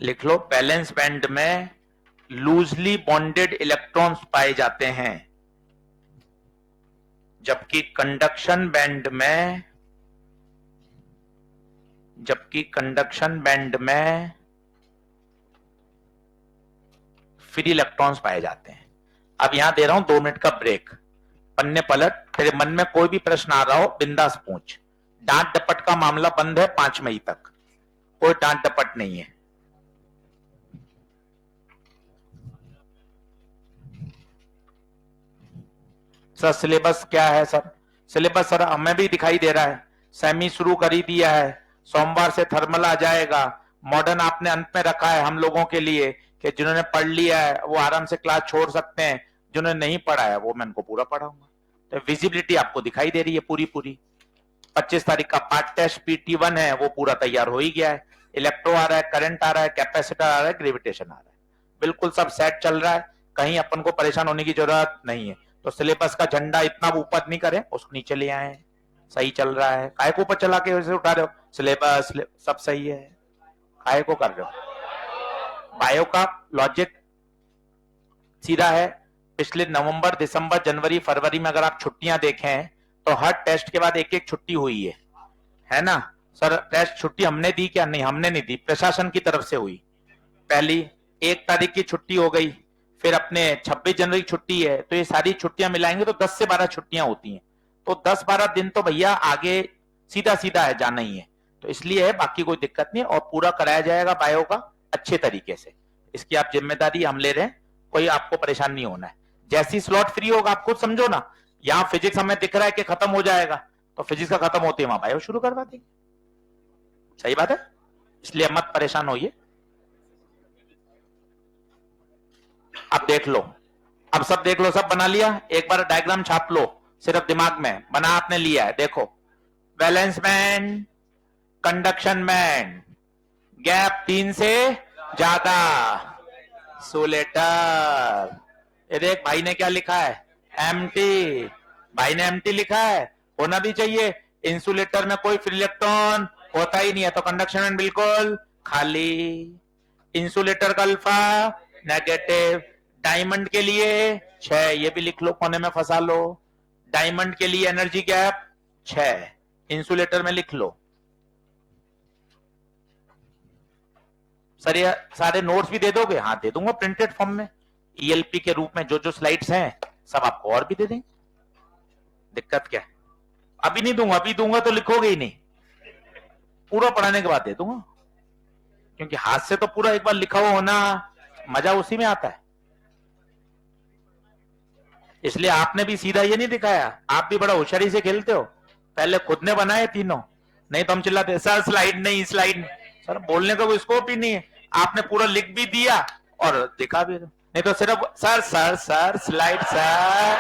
लिख लो, वैलेंस बैंड में लूजली बॉन्डेड इलेक्ट्रॉन्स पाए जाते हैं, जबकि कंडक्शन बैंड में फ्री इलेक्ट्रॉन्स पाए जाते हैं। अब यहां दे रहा हूं 2 मिनट का ब्रेक, पन्ने पलट, तेरे मन में कोई भी प्रश्न आ रहा हो बिंदास पूछ। डांट डपट का मामला बंद है 5 मई तक, कोई डांट डपट नहीं है। सर सिलेबस क्या है सर? सिलेबस सर हमें भी दिखाई दे रहा है, सेमी शुरू कर ही दिया है, सोमवार से थर्मल आ जाएगा, मॉडर्न आपने अंत में रखा है हम लोगों के लिए कि जिन्होंने पढ़ लिया है वो आराम से क्लास छोड़ सकते हैं, जिन्होंने नहीं पढ़ा है वो मैं उनको पूरा पढ़ाऊंगा। तो विजिबिलिटी आपको दिखाई दे रही है पूरी पूरी। 25 तारीख का पार्ट टेस्ट PT1 है, वो पूरा तैयार हो ही गया है, इलेक्ट्रो आ रहा है, करंट आ रहा है, कैपेसिटर आ रहा है, ग्रेविटेशन आ रहा है, बिल्कुल सब सेट चल रहा है, कहीं अपन को परेशान होने की जरूरत नहीं है। तो सिलेबस का झंडा इतना ऊपर नहीं करें, उसको नीचे ले आए, सही चल रहा है। काय को ऊपर चला के वैसे उठा रहे हो, सिलेबस सब सही है, काय को कर रहे हो? बायो का लॉजिक सीधा है, पिछले नवंबर दिसंबर जनवरी फरवरी में अगर आप छुट्टियां देखें तो हर टेस्ट के बाद एक एक छुट्टी हुई है ना सर? टेस्ट छुट्टी हमने दी क्या? नहीं, हमने नहीं दी, प्रशासन की तरफ से हुई। पहली 1 तारीख की छुट्टी हो गई, फिर अपने 26 जनवरी की छुट्टी है, तो ये सारी छुट्टियां मिलाएंगे तो 10 से 12 छुट्टियां होती हैं, तो 10-12 दिन तो भैया आगे सीधा सीधा है, जाना ही है, तो इसलिए है, बाकी कोई दिक्कत नहीं। और पूरा कराया जाएगा बायो का अच्छे तरीके से, इसकी आप जिम्मेदारी हम ले रहे हैं, कोई आपको परेशान नहीं होना है। जैसी स्लॉट फ्री होगा आप खुद समझो ना, यहां फिजिक्स हमें दिख रहा है कि खत्म हो जाएगा, तो फिजिक्स का खत्म होते वहां बायो शुरू करवा देंगे, सही बात है, इसलिए मत परेशान होइए। अब देख लो, अब सब देख लो, सब बना लिया, एक बार डायग्राम छाप लो, सिर्फ दिमाग में बना आपने लिया है। देखो, valence band, conduction band, gap 3 से ज्यादा, इंसुलेटर। ये देख भाई ने क्या लिखा है, एम्प्टी, भाई ने एम्प्टी लिखा है, होना भी चाहिए। इंसुलेटर में कोई फ्री इलेक्ट्रॉन होता ही नहीं है, तो कंडक्शन बैंड बिल्कुल खाली। इंसुलेटर का अल्फा नेगेटिव, डायमंड के लिए 6, ये भी लिख लो, कोने में फंसा लो, डायमंड के लिए एनर्जी गैप 6, इंसुलेटर में लिख लो। सर ये सारे नोट्स भी दे दोगे? हाँ दे दूंगा प्रिंटेड फॉर्म में, ELP के रूप में, जो जो स्लाइड्स हैं सब आपको और भी दे देंगे, दिक्कत क्या है? अभी नहीं दूंगा, अभी दूंगा तो लिखोगे ही नहीं, पूरा पढ़ाने के बाद दे दूंगा, क्योंकि हाथ से तो पूरा एक बार लिखा हुआ होना, मजा उसी में आता है। इसलिए आपने भी सीधा ये नहीं दिखाया, आप भी बड़ा होशियारी से खेलते हो, पहले खुद ने बनाए तीनों, नहीं तो हम चिल्लाते सर स्लाइड नहीं, स्लाइड सर बोलने का कोई स्कोप ही नहीं है, आपने पूरा लिख भी दिया और दिखा भी, नहीं तो सिर्फ sir sir sir slide sir,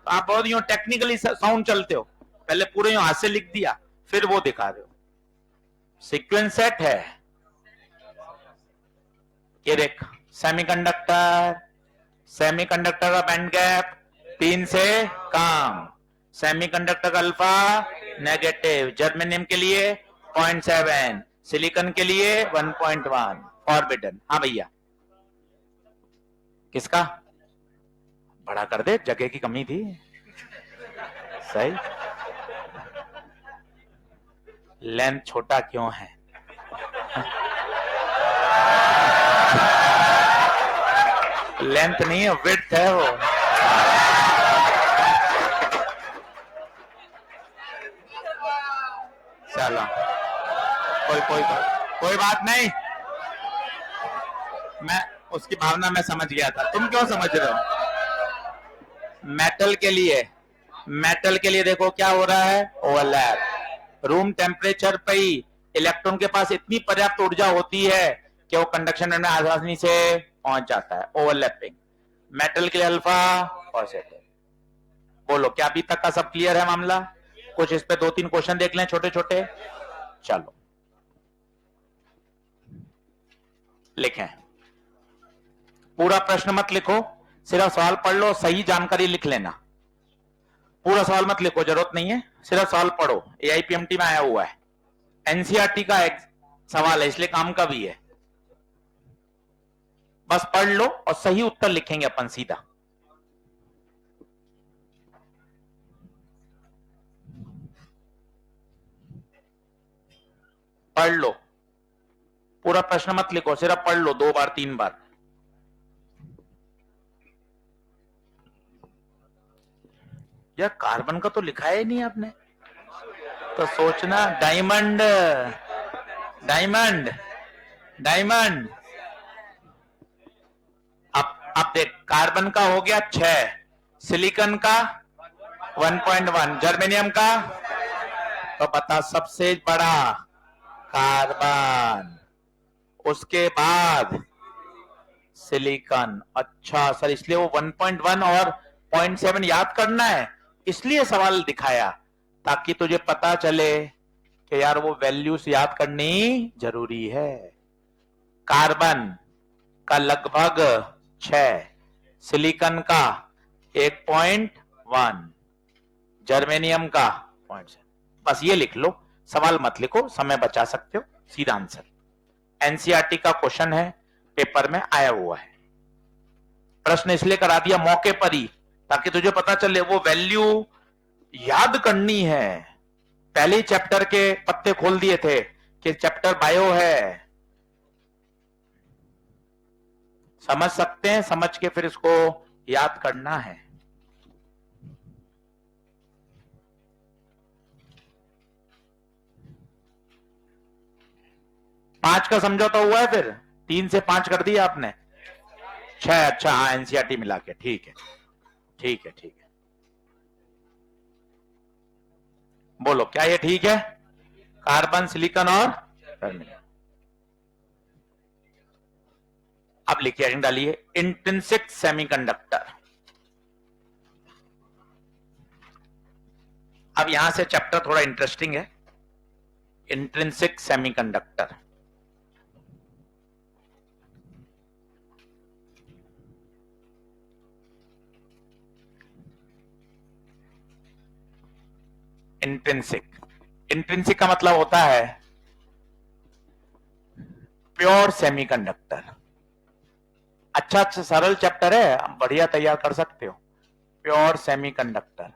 आप बहुत यूं टेक्निकली साउंड चलते हो, पहले पूरे हाथ से लिख दिया फिर वो दिखा रहे हो। सीक्वेंस सेट है ये देख, सेमीकंडक्टर, सेमीकंडक्टर का बैंड गैप 3 से कम, सेमीकंडक्टर का अल्फा नेगेटिव, जर्मेनियम के लिए 0.7, सिलिकॉन के लिए 1.1, फॉरबिडन। हाँ भैया, किसका बड़ा कर दे, जगह की कमी थी। सही, लेंथ छोटा क्यों है? लेंथ नहीं है, विड्थ है वो। चलो कोई बात नहीं, मैं उसकी भावना में समझ गया था, तुम क्यों समझ रहे हो? मेटल के लिए देखो क्या हो रहा है, ओवरलैप। रूम टेम्परेचर पे ही इलेक्ट्रॉन के पास इतनी पर्याप्त ऊर्जा होती है कि वो कंडक्शन में आसानी से पहुंच जाता है, ओवरलैपिंग। मेटल के लिए अल्फा पॉजिटिव। बोलो क्या अभी तक का सब क्लियर है मामला? कुछ इस पे 2-3 क्वेश्चन देख लें छोटे छोटे। चलो लिखें, पूरा प्रश्न मत लिखो, सिर्फ सवाल पढ़ लो, सही जानकारी लिख लेना। पूरा सवाल मत लिखो, जरूरत नहीं है, सिर्फ सवाल पढ़ो। एआईपीएमटी में आया हुआ है, एनसीईआरटी का एक सवाल है, इसलिए काम का भी है। बस पढ़ लो और सही उत्तर लिखेंगे अपन सीधा। पढ़ लो, पूरा प्रश्न मत लिखो, सिर्फ पढ़ लो 2 बार 3 बार। यार कार्बन का तो लिखा है नहीं आपने, तो सोचना। Diamond, diamond, diamond. अब देख, कार्बन का हो गया 6, सिलिकॉन का 1.1, जर्मेनियम का, तो बता सबसे बड़ा कार्बन, उसके बाद सिलिकॉन। अच्छा सर, इसलिए वो 1.1 और 0.7 याद करना है, इसलिए सवाल दिखाया, ताकि तुझे पता चले कि यार वो वैल्यूज याद करनी जरूरी है। कार्बन का लगभग 6, सिलिकॉन का 1.1, जर्मेनियम का 0.7। बस ये लिख लो, सवाल मत लिखो, समय बचा सकते हो, सीधा आंसर। एनसीईआरटी का क्वेश्चन है, पेपर में आया हुआ है। प्रश्न इसलिए करा दिया मौके पर ही, ताकि तुझे पता चले वो वैल्यू याद करनी है। पहले ही चैप्टर के पत्ते खोल दिए थे कि चैप्टर बायो है, समझ सकते हैं, समझ के फिर इसको याद करना है। पांच का समझौता हुआ है, फिर 3 से 5 कर दिया आपने, 6। अच्छा हाँ, एनसीईआरटी मिला के, ठीक है ठीक है ठीक है। बोलो क्या ये ठीक है? कार्बन, सिलिकॉन और जर्मेनियम। अब लिखिए, हेडिंग डालिए, इंट्रिंसिक सेमीकंडक्टर। अब यहां से चैप्टर थोड़ा इंटरेस्टिंग है, इंट्रिंसिक सेमीकंडक्टर। इंट्रिंसिक, इंट्रिंसिक का मतलब होता है प्योर सेमीकंडक्टर। अच्छा अच्छा सरल चैप्टर है, आप बढ़िया तैयार कर सकते हो। Pure semiconductor,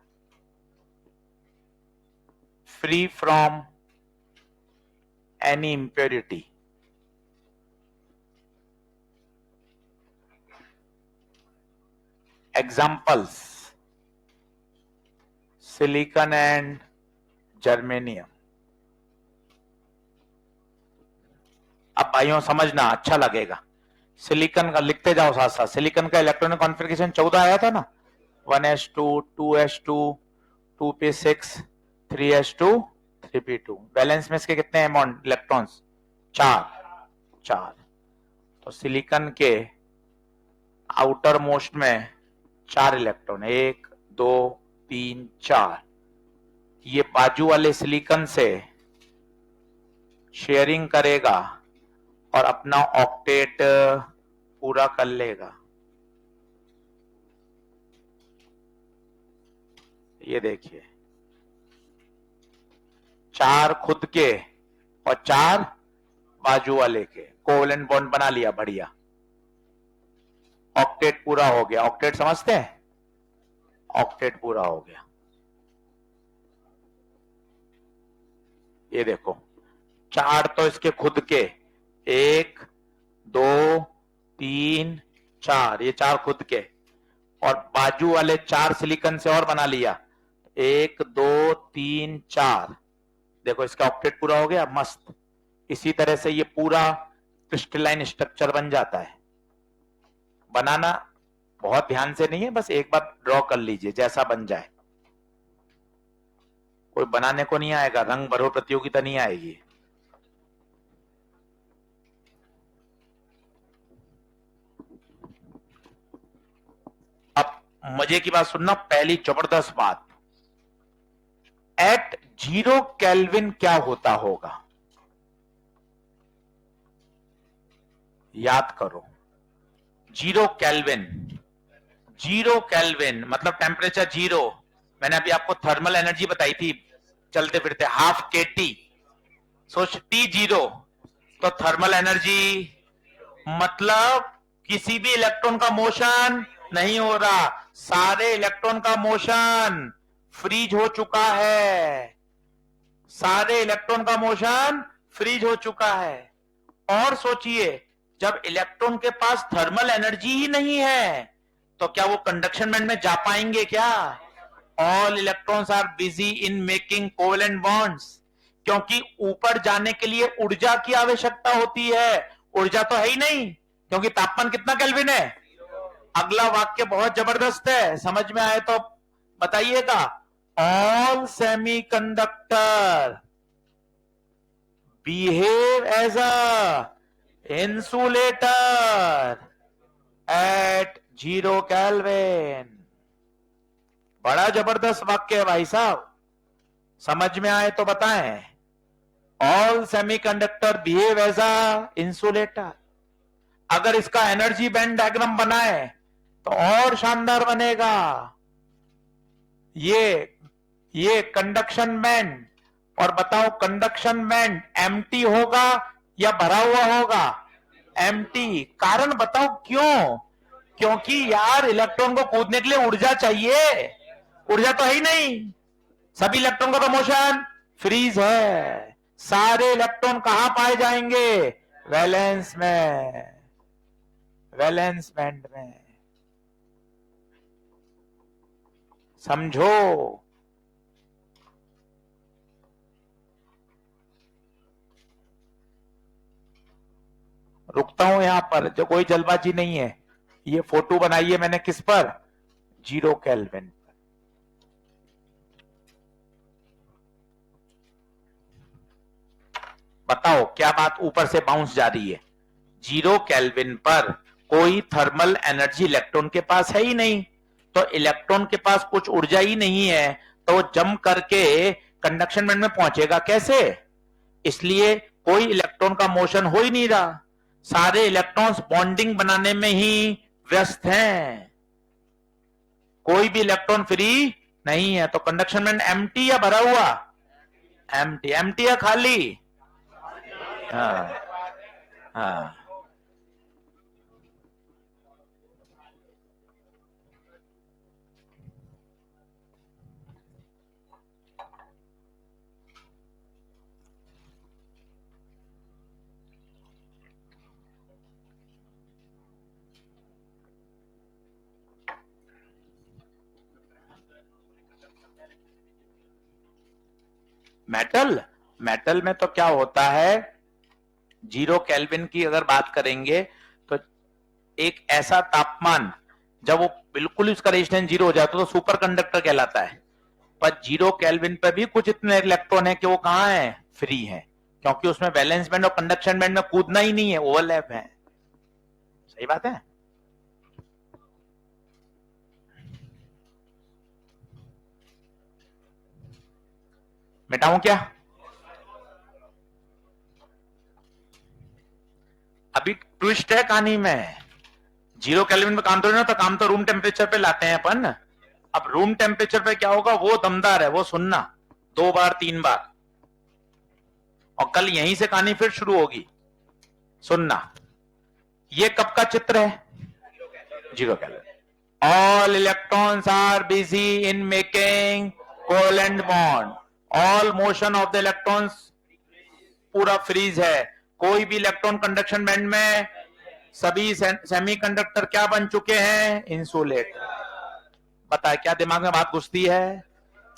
free from any impurity. Examples, silicon and germanium. अब भाइयों समझना, अच्छा लगेगा। सिलिकॉन का लिखते जाओ साथ साथ, सिलिकॉन का इलेक्ट्रॉनिक कॉन्फ़िगरेशन 14 आया था ना, 1s2, 2s2, 2p6, 3s2, 3p2। Balance में इसके कितने अमाउंट इलेक्ट्रॉन्स? 4। तो सिलिकॉन के आउटर मोस्ट में 4 इलेक्ट्रॉन, 1 2 3 4। ये बाजू वाले सिलिकॉन से शेयरिंग करेगा और अपना ऑक्टेट पूरा कर लेगा। ये देखिए, 4 खुद के और 4 बाजू वाले के कोवेलेंट बॉन्ड बना लिया, बढ़िया, ऑक्टेट पूरा हो गया। ऑक्टेट समझते हैं? ऑक्टेट पूरा हो गया। ये देखो, 4 तो इसके खुद के, 1 2 3 4, ये 4 खुद के, और बाजू वाले 4 सिलिकॉन से और बना लिया, 1 2 3 4। देखो इसका ऑक्टेट पूरा हो गया, मस्त। इसी तरह से ये पूरा क्रिस्टलाइन स्ट्रक्चर बन जाता है। बनाना बहुत ध्यान से नहीं है, बस एक बार ड्रॉ कर लीजिए, जैसा बन जाए। कोई बनाने को नहीं आएगा, रंग भरो प्रतियोगिता नहीं आएगी। अब मजे की बात सुनना, पहली जबरदस्त बात, एट 0 केल्विन क्या होता होगा? याद करो, 0 केल्विन, 0 केल्विन मतलब टेम्परेचर 0। मैंने अभी आपको थर्मल एनर्जी बताई थी, चलते फिरते, हाफ के टी। सोच, टी 0 तो थर्मल एनर्जी मतलब किसी भी इलेक्ट्रॉन का मोशन नहीं हो रहा, सारे इलेक्ट्रॉन का मोशन फ्रीज हो चुका है, सारे इलेक्ट्रॉन का मोशन फ्रीज हो चुका है। और सोचिए, जब इलेक्ट्रॉन के पास थर्मल एनर्जी ही नहीं है तो क्या वो कंडक्शन बैंड में जा पाएंगे क्या? All electrons are busy in making covalent bonds, क्योंकि ऊपर जाने के लिए ऊर्जा की आवश्यकता होती है। ऊर्जा तो है ही नहीं, क्योंकि तापमान कितना केल्विन है। अगला वाक्य बहुत जबरदस्त है, समझ में आए तो बताइएगा। All semiconductor behave as a insulator at 0 kelvin. बड़ा जबरदस्त वाक्य है भाई साहब, समझ में आए तो बताएं। All semiconductor behave as a insulator. अगर इसका एनर्जी बैंड डायग्राम बनाए तो और शानदार बनेगा। ये कंडक्शन बैंड, और बताओ कंडक्शन बैंड एम्प्टी होगा या भरा हुआ होगा? एम्प्टी। कारण बताओ क्यों? क्योंकि यार इलेक्ट्रॉन को कूदने के लिए ऊर्जा चाहिए, ऊर्जा तो है ही नहीं, सभी इलेक्ट्रॉन का तो मोशन फ्रीज है। सारे इलेक्ट्रॉन कहां पाए जाएंगे? वैलेंस में, वैलेंस बैंड में। समझो। रुकता हूं यहां पर, जो कोई जल्दबाजी नहीं है। ये फोटो बनाई है मैंने किस पर? 0 केल्विन। बताओ क्या बात ऊपर से बाउंस जा रही है? 0 केल्विन पर कोई थर्मल एनर्जी इलेक्ट्रॉन के पास है ही नहीं, तो इलेक्ट्रॉन के पास कुछ ऊर्जा ही नहीं है, तो वो जंप करके कंडक्शन बैंड में पहुंचेगा कैसे? इसलिए कोई इलेक्ट्रॉन का मोशन हो ही नहीं रहा, सारे इलेक्ट्रॉन्स बॉन्डिंग बनाने में ही व्यस्त हैं, कोई भी इलेक्ट्रॉन फ्री नहीं है। तो कंडक्शन बैंड एम्प्टी या भरा हुआ? एम्प्टी। एम्प्टी या खाली? हाँ हाँ। मेटल, मेटल में तो क्या होता है, 0 केल्विन की अगर बात करेंगे तो एक ऐसा तापमान जब वो बिल्कुल उसका रेजिस्टेंस 0 हो जाता है तो सुपर कंडक्टर कहलाता है। पर 0 केल्विन पर भी कुछ इतने इलेक्ट्रॉन है कि वो कहां है? फ्री है, क्योंकि उसमें वैलेंस बैंड और कंडक्शन बैंड में कूदना ही नहीं है, ओवरलैप है। सही बात है। मिटाऊं क्या? अभी ट्विस्ट है कहानी में। 0 केल्विन में काम तो नहीं होता, काम तो रूम टेम्परेचर पे लाते हैं अपन। अब रूम टेम्परेचर पे क्या होगा वो दमदार है, वो सुनना 2 बार 3 बार, और कल यहीं से कहानी फिर शुरू होगी, सुनना। ये कब का चित्र है? 0 kelvin. All electrons are busy in making covalent bond, all motion of the electrons पूरा फ्रीज है, कोई भी इलेक्ट्रॉन कंडक्शन बैंड में, सभी सेमीकंडक्टर क्या बन चुके हैं? इंसुलेटर। बताए क्या दिमाग में बात घुसती है?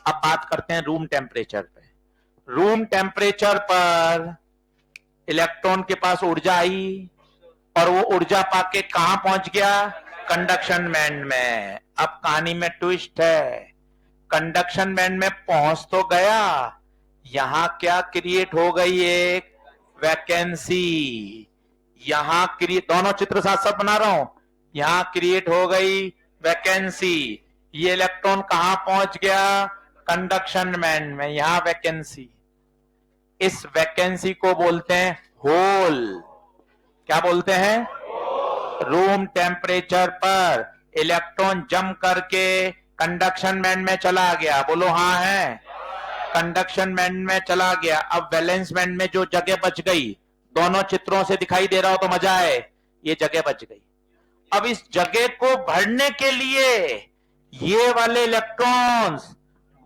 अब बात करते हैं रूम टेम्परेचर पे। रूम टेम्परेचर पर इलेक्ट्रॉन के पास ऊर्जा आई और वो ऊर्जा पाके कहां पहुंच गया? कंडक्शन बैंड में। अब कहानी में ट्विस्ट है, कंडक्शन बैंड में पहुंच तो गया, यहां क्या क्रिएट हो गई? एक वैकेंसी। यहां क्रिएट, दोनों चित्र साथ साथ बना रहा हूं, यहां क्रिएट हो गई वैकेंसी। ये इलेक्ट्रॉन कहां पहुंच गया? कंडक्शन बैंड में, यहां वैकेंसी। इस वैकेंसी को बोलते हैं होल। क्या बोलते हैं? रूम टेम्परेचर पर इलेक्ट्रॉन जंप करके कंडक्शन बैंड में चला गया, बोलो हाँ है, कंडक्शन बैंड में चला गया। अब वैलेंस बैंड में जो जगह बच गई, दोनों चित्रों से दिखाई दे रहा हो तो मजा आए, ये जगह बच गई। अब इस जगह को भरने के लिए ये वाले electrons,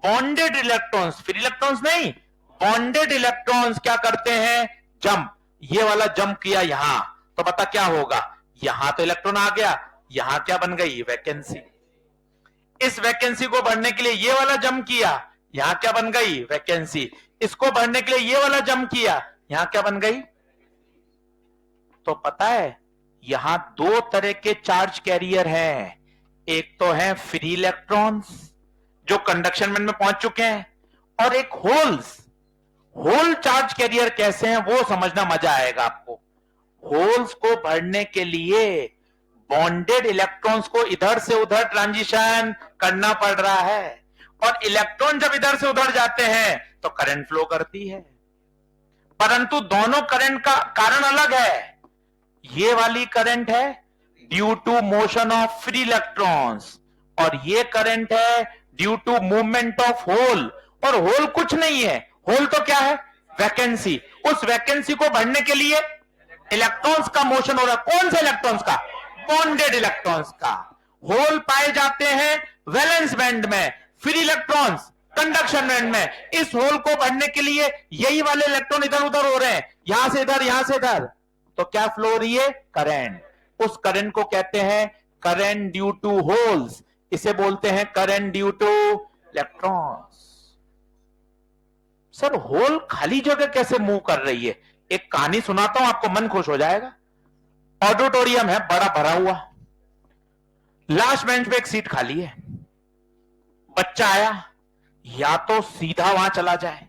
bonded electrons, free electrons नहीं, बॉन्डेड इलेक्ट्रॉन्स क्या करते हैं? जंप। ये वाला जंप किया यहां, तो पता क्या होगा? यहां तो इलेक्ट्रॉन आ गया, यहां क्या बन गई? वैकेंसी। इस वैकेंसी को भरने के लिए ये वाला जंप किया, यहां क्या बन गई? वैकेंसी। इसको भरने के लिए ये वाला जंप किया, यहां क्या बन गई? तो पता है यहां 2 तरह के चार्ज कैरियर हैं। एक तो है फ्री इलेक्ट्रॉन्स जो कंडक्शन बैंड में पहुंच चुके हैं, और एक होल्स। होल चार्ज कैरियर कैसे हैं वो समझना, मजा आएगा आपको। होल्स को भरने के लिए बॉन्डेड इलेक्ट्रॉन्स को इधर से उधर ट्रांजिशन करना पड़ रहा है, और इलेक्ट्रॉन जब इधर से उधर जाते हैं तो करंट फ्लो करती है, परंतु दोनों करंट का कारण अलग है। ये वाली करंट है due to motion of free electrons, और ये करंट है due to movement of hole. और होल कुछ नहीं है, होल तो क्या है? वैकेंसी। उस वैकेंसी को भरने के लिए इलेक्ट्रॉन्स का मोशन हो रहा है। कौन से इलेक्ट्रॉन्स का? बॉन्डेड इलेक्ट्रॉन्स का। होल पाए जाते हैं वैलेंस बैंड में, फ्री इलेक्ट्रॉन्स कंडक्शन बैंड में। इस होल को भरने के लिए यही वाले इलेक्ट्रॉन इधर उधर हो रहे हैं, यहां से इधर, यहां से इधर, तो क्या फ्लो हो रही है? करंट। उस करंट को कहते हैं करंट ड्यू टू होल्स, इसे बोलते हैं current due to electrons. Sir hole खाली जगह कैसे मूव कर रही है? एक कहानी सुनाता हूं आपको, मन खुश हो जाएगा। ऑडिटोरियम है बड़ा भरा हुआ, लास्ट बेंच पे एक सीट खाली है। बच्चा आया, या तो सीधा वहां चला जाए,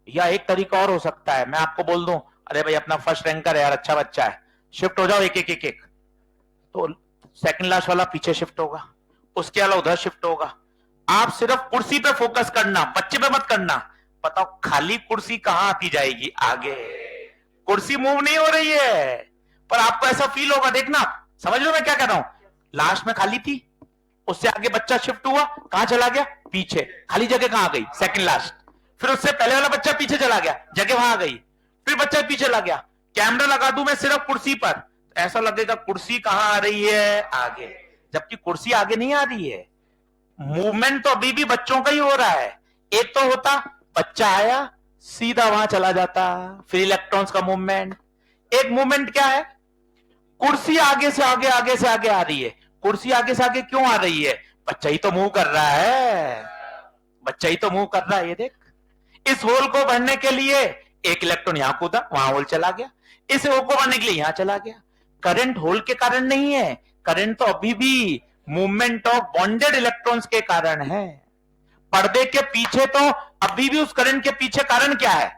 या एक तरीका और हो सकता है, मैं आपको बोल दूं अरे भाई अपना फर्स्ट रैंकर है यार, अच्छा बच्चा है, शिफ्ट हो जाओ एक एक एक एक, तो सेकंड लास्ट वाला पीछे शिफ्ट होगा, उसके अलावा उधर शिफ्ट होगा। आप सिर्फ कुर्सी पे फोकस करना, बच्चे पे मत करना। बताओ खाली कुर्सी कहां आती जाएगी? आगे। कुर्सी मूव नहीं हो रही है, पर आपको ऐसा फील होगा, देखना, समझ लो मैं क्या कह रहा हूं। लास्ट में खाली थी, उससे आगे बच्चा शिफ्ट हुआ, कहां चला गया? पीछे। खाली जगह कहां आ गई? Second last. फिर उससे पहले वाला बच्चा पीछे चला गया, जगह वहां आ गई, फिर बच्चा पीछे चला गया। कैमरा लगा दूं मैं सिर्फ कुर्सी पर, ऐसा लगेगा कुर्सी कहां आ रही है? आगे, जबकि कुर्सी आगे नहीं आ रही है। मूवमेंट तो अभी भी बच्चों का ही हो रहा है। एक तो होता बच्चा आया सीधा वहां चला जाता, फिर इलेक्ट्रॉन्स का मूवमेंट। एक मूवमेंट क्या है? कुर्सी आगे से आगे, आगे से आगे आ रही है। कुर्सी आगे से आगे क्यों आ रही है? बच्चा ही तो मूव कर रहा है, बच्चा ही तो मूव कर रहा है। ये देख, इस होल को भरने के लिए एक इलेक्ट्रॉन यहां कूदा, वहां होल चला गया, इस होल को भरने के लिए यहां चला गया। करंट होल के कारण नहीं है, करंट तो अभी भी मूवमेंट ऑफ बॉन्डेड इलेक्ट्रॉन्स के कारण है। पर्दे के पीछे तो अभी भी उस करंट के पीछे कारण क्या है?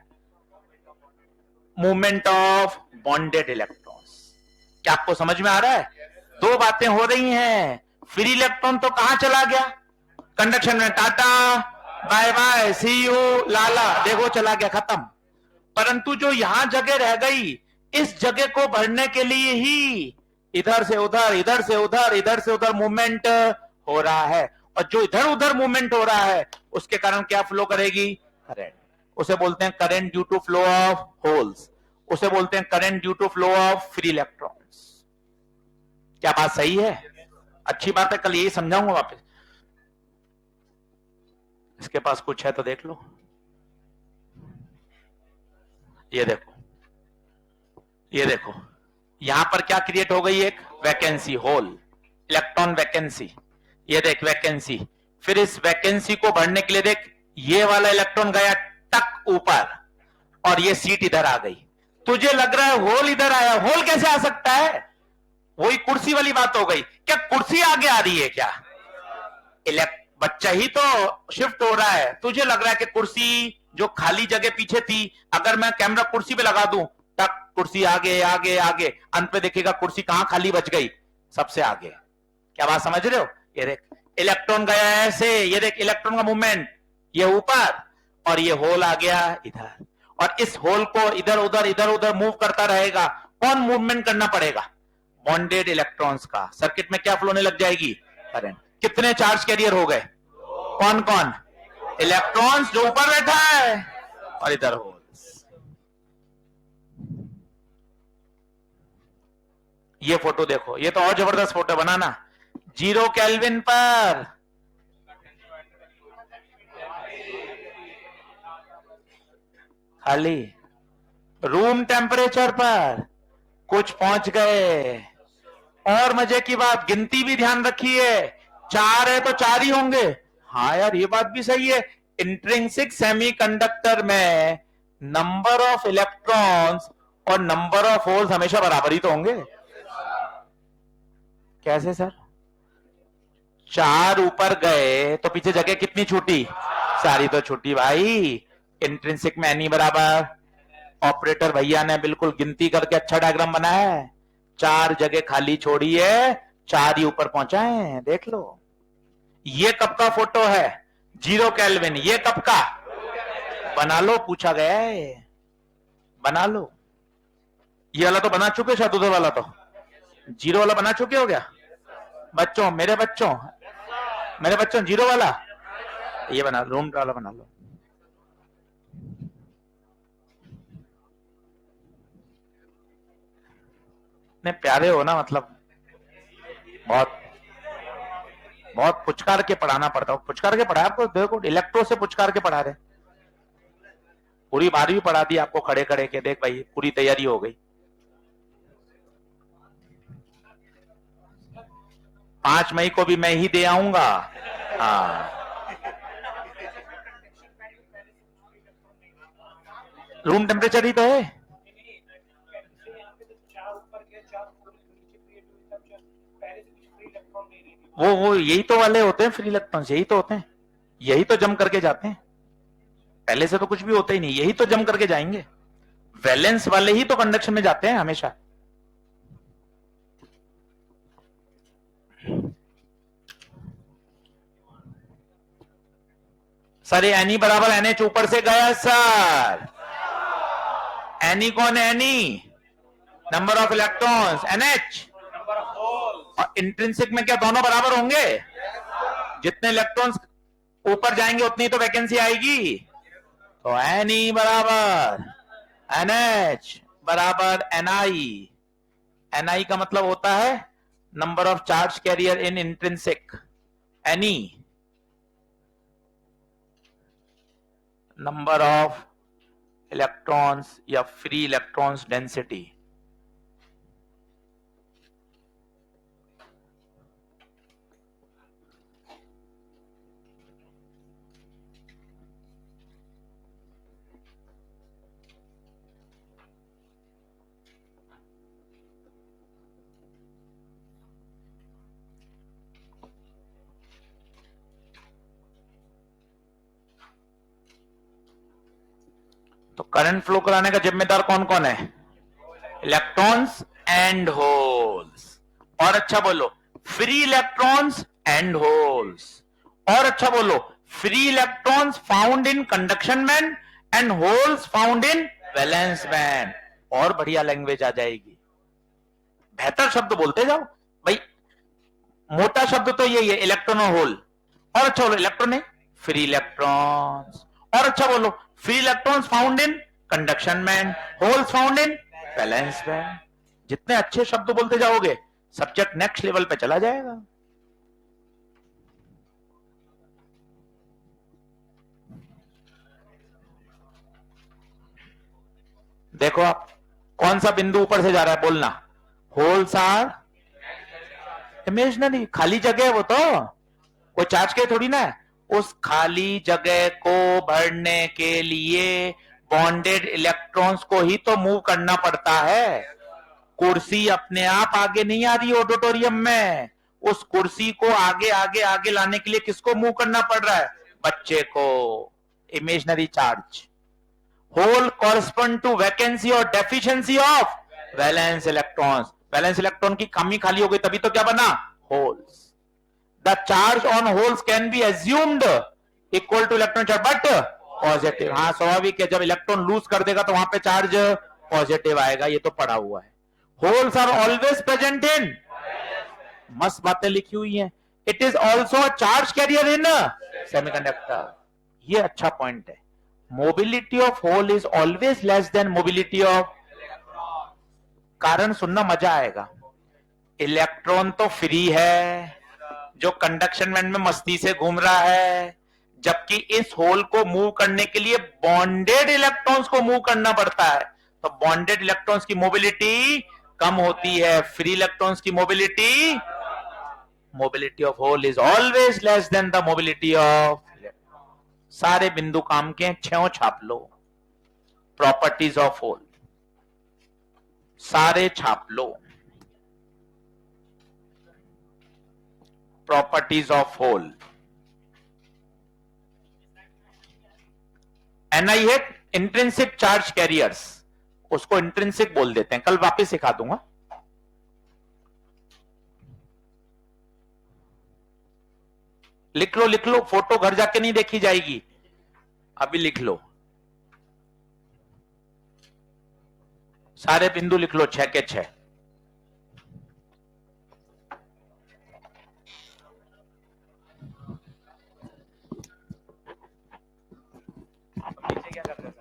Movement of bonded electrons. क्या आपको समझ में आ रहा है? दो बातें हो रही हैं। फ्री इलेक्ट्रॉन तो कहां चला गया? कंडक्शन में, tata bye bye, see you, लाला, देखो चला गया, खत्म। परंतु जो यहां जगह रह गई, इस जगह को भरने के लिए ही इधर से उधर, इधर से उधर, इधर से उधर मूवमेंट हो रहा है। और जो इधर उधर मूवमेंट हो रहा है उसके कारण क्या फ्लो करेगी? करंट। उसे बोलते हैं current due to flow of holes, उसे बोलते हैं current due to flow of free electrons. क्या बात सही है? अच्छी बात है, कल यही समझाऊंगा वापस। इसके पास कुछ है तो देख लो। ये देखो, ये देखो, यहां पर क्या क्रिएट हो गई? एक वैकेंसी, होल, इलेक्ट्रॉन वैकेंसी। ये देख वैकेंसी। फिर इस वैकेंसी को भरने के लिए देख, ये वाला इलेक्ट्रॉन गया टक ऊपर और ये सीट इधर आ गई। तुझे लग रहा है होल इधर आया, होल कैसे आ सकता है? वही कुर्सी वाली बात हो गई। क्या कुर्सी आगे आ रही है क्या? बच्चा ही तो शिफ्ट हो रहा है। तुझे लग रहा है कि कुर्सी जो खाली जगह पीछे थी, अगर मैं कैमरा कुर्सी पे लगा दूं, तक कुर्सी आगे आगे आगे, अंत पे देखिएगा कुर्सी कहां खाली बच गई? सबसे आगे। क्या बात समझ रहे हो? ये देख, इलेक्ट्रॉन गया ऐसे, ये देख इलेक्ट्रॉन का मूवमेंट, ये ऊपर और ये होल आ गया इधर, और इस होल को इधर उधर मूव करता रहेगा। कौन मूवमेंट करना पड़ेगा? बॉन्डेड इलेक्ट्रॉन्स का। सर्किट में क्या फ्लो होने लग जाएगी? करंट। कितने चार्ज कैरियर हो गए? कौन कौन? इलेक्ट्रॉन्स जो ऊपर बैठा है और इधर होल्स। ये फोटो देखो, ये तो और जबरदस्त फोटो बनाना। 0 केल्विन पर खाली, रूम टेम्परेचर पर कुछ पहुंच गए। और मजे की बात, गिनती भी ध्यान रखिए, 4 है तो 4 ही होंगे। हाँ यार, ये बात भी सही है। इंट्रिंसिक सेमीकंडक्टर में नंबर ऑफ इलेक्ट्रॉन्स और नंबर ऑफ होल्स हमेशा बराबर ही तो होंगे। कैसे सर? 4 ऊपर गए तो पीछे जगह कितनी छूटी? सारी तो छूटी भाई। इंट्रिंसिक में एनी बराबर, ऑपरेटर भैया ने बिल्कुल गिनती करके अच्छा डायग्राम बनाया है। 4 जगह खाली छोड़ी है, 4 ही ऊपर पहुंचा है। देख लो, ये कब का फोटो है? 0 केल्विन। ये कब का? बना लो, पूछा गया है, बना लो। ये वाला तो बना चुके, शायद उधर वाला तो 0 वाला बना चुके हो गया बच्चों, मेरे बच्चों, मेरे बच्चों, 0 वाला ये बना, रूम वाला बना लो। ने प्यारे हो ना, मतलब बहुत बहुत पुचकार के पढ़ाना पड़ता है। पुचकार के पढ़ाया आपको, देखो इलेक्ट्रो से पुचकार के पढ़ा रहे। पूरी 12वीं पढ़ा दी आपको खड़े खड़े के। देख भाई, पूरी तैयारी हो गई। 5 मई को भी मैं ही दे आऊंगा। हाँ, रूम टेम्परेचर ही तो है। वो यही तो वाले होते हैं फ्री इलेक्ट्रॉन्स, यही तो होते हैं, यही तो जम करके जाते हैं। पहले से तो कुछ भी होता ही नहीं, यही तो जम करके जाएंगे। वैलेंस वाले ही तो कंडक्शन में जाते हैं हमेशा। सर ये एनी बराबर NH ऊपर से गया सर। एनी कौन है? Any number of electrons, NH। और इंट्रिंसिक में क्या दोनों बराबर होंगे? जितने इलेक्ट्रॉन्स ऊपर जाएंगे उतनी तो वैकेंसी आएगी। तो Ni बराबर NH बराबर Ni। Ni का मतलब होता है number of charge carrier in intrinsic. Ni number of electrons या फ्री इलेक्ट्रॉन्स डेंसिटी। तो करंट फ्लो कराने का जिम्मेदार कौन कौन है? Electrons and holes. और अच्छा बोलो, फ्री इलेक्ट्रॉन्स एंड होल्स। और अच्छा बोलो, free electrons found in conduction band and holes found in valence band. और बढ़िया लैंग्वेज आ जाएगी, बेहतर शब्द बोलते जाओ भाई। मोटा शब्द तो यही है, इलेक्ट्रॉन और होल। और अच्छा बोलो, इलेक्ट्रॉन है फ्री इलेक्ट्रॉन्स। और अच्छा बोलो, free electrons found in conduction band, holes found in valence band. जितने अच्छे शब्द बोलते जाओगे सब्जेक्ट नेक्स्ट लेवल पे चला जाएगा। देखो आप, कौन सा बिंदु ऊपर से जा रहा है बोलना। होल्स आर इमेजिनरी, खाली जगह है वो तो, कोई चार्ज के थोड़ी ना है। उस खाली जगह को भरने के लिए बॉन्डेड इलेक्ट्रॉन्स को ही तो मूव करना पड़ता है। कुर्सी अपने आप आगे नहीं आ रही ऑडिटोरियम में, उस कुर्सी को आगे आगे आगे लाने के लिए किसको मूव करना पड़ रहा है, बच्चे को। Imaginary charge. Hole correspond to vacancy और deficiency of valence electrons. Valence electron की कमी खाली हो गई तभी तो क्या बना, holes. The charge on holes can be assumed equal to electron charge but positive. हाँ स्वाभाविक है, जब इलेक्ट्रॉन लूज कर देगा तो वहां पे चार्ज पॉजिटिव आएगा, ये तो पढ़ा हुआ है। Holes are always present in, मस्त बातें लिखी हुई हैं। It is also a charge carrier in semiconductor. ये अच्छा पॉइंट है। Mobility of hole is always less than mobility of, कारण सुनना मजा आएगा। इलेक्ट्रॉन तो फ्री है जो कंडक्शन बैंड में मस्ती से घूम रहा है, जबकि इस होल को मूव करने के लिए बॉन्डेड इलेक्ट्रॉन्स को मूव करना पड़ता है। तो बॉन्डेड इलेक्ट्रॉन्स की मोबिलिटी कम होती है, फ्री इलेक्ट्रॉन्स की mobility, mobility of hole is always less than the mobility of. सारे बिंदु काम के, छो छाप लो। प्रॉपर्टीज ऑफ होल सारे छाप लो। प्रॉपर्टीज ऑफ होल, एनआई है इंट्रिंसिक चार्ज कैरियर्स, उसको इंट्रिंसिक बोल देते हैं, कल वापस सिखा दूंगा। लिख लो, फोटो घर जाके नहीं देखी जाएगी, अभी लिख लो। सारे बिंदु लिख लो, 6 के 6। पीछे क्या करते हैं?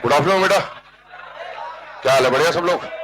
गुड आफ्टरनून बेटा, क्या हाल है? बढ़िया सब लोग?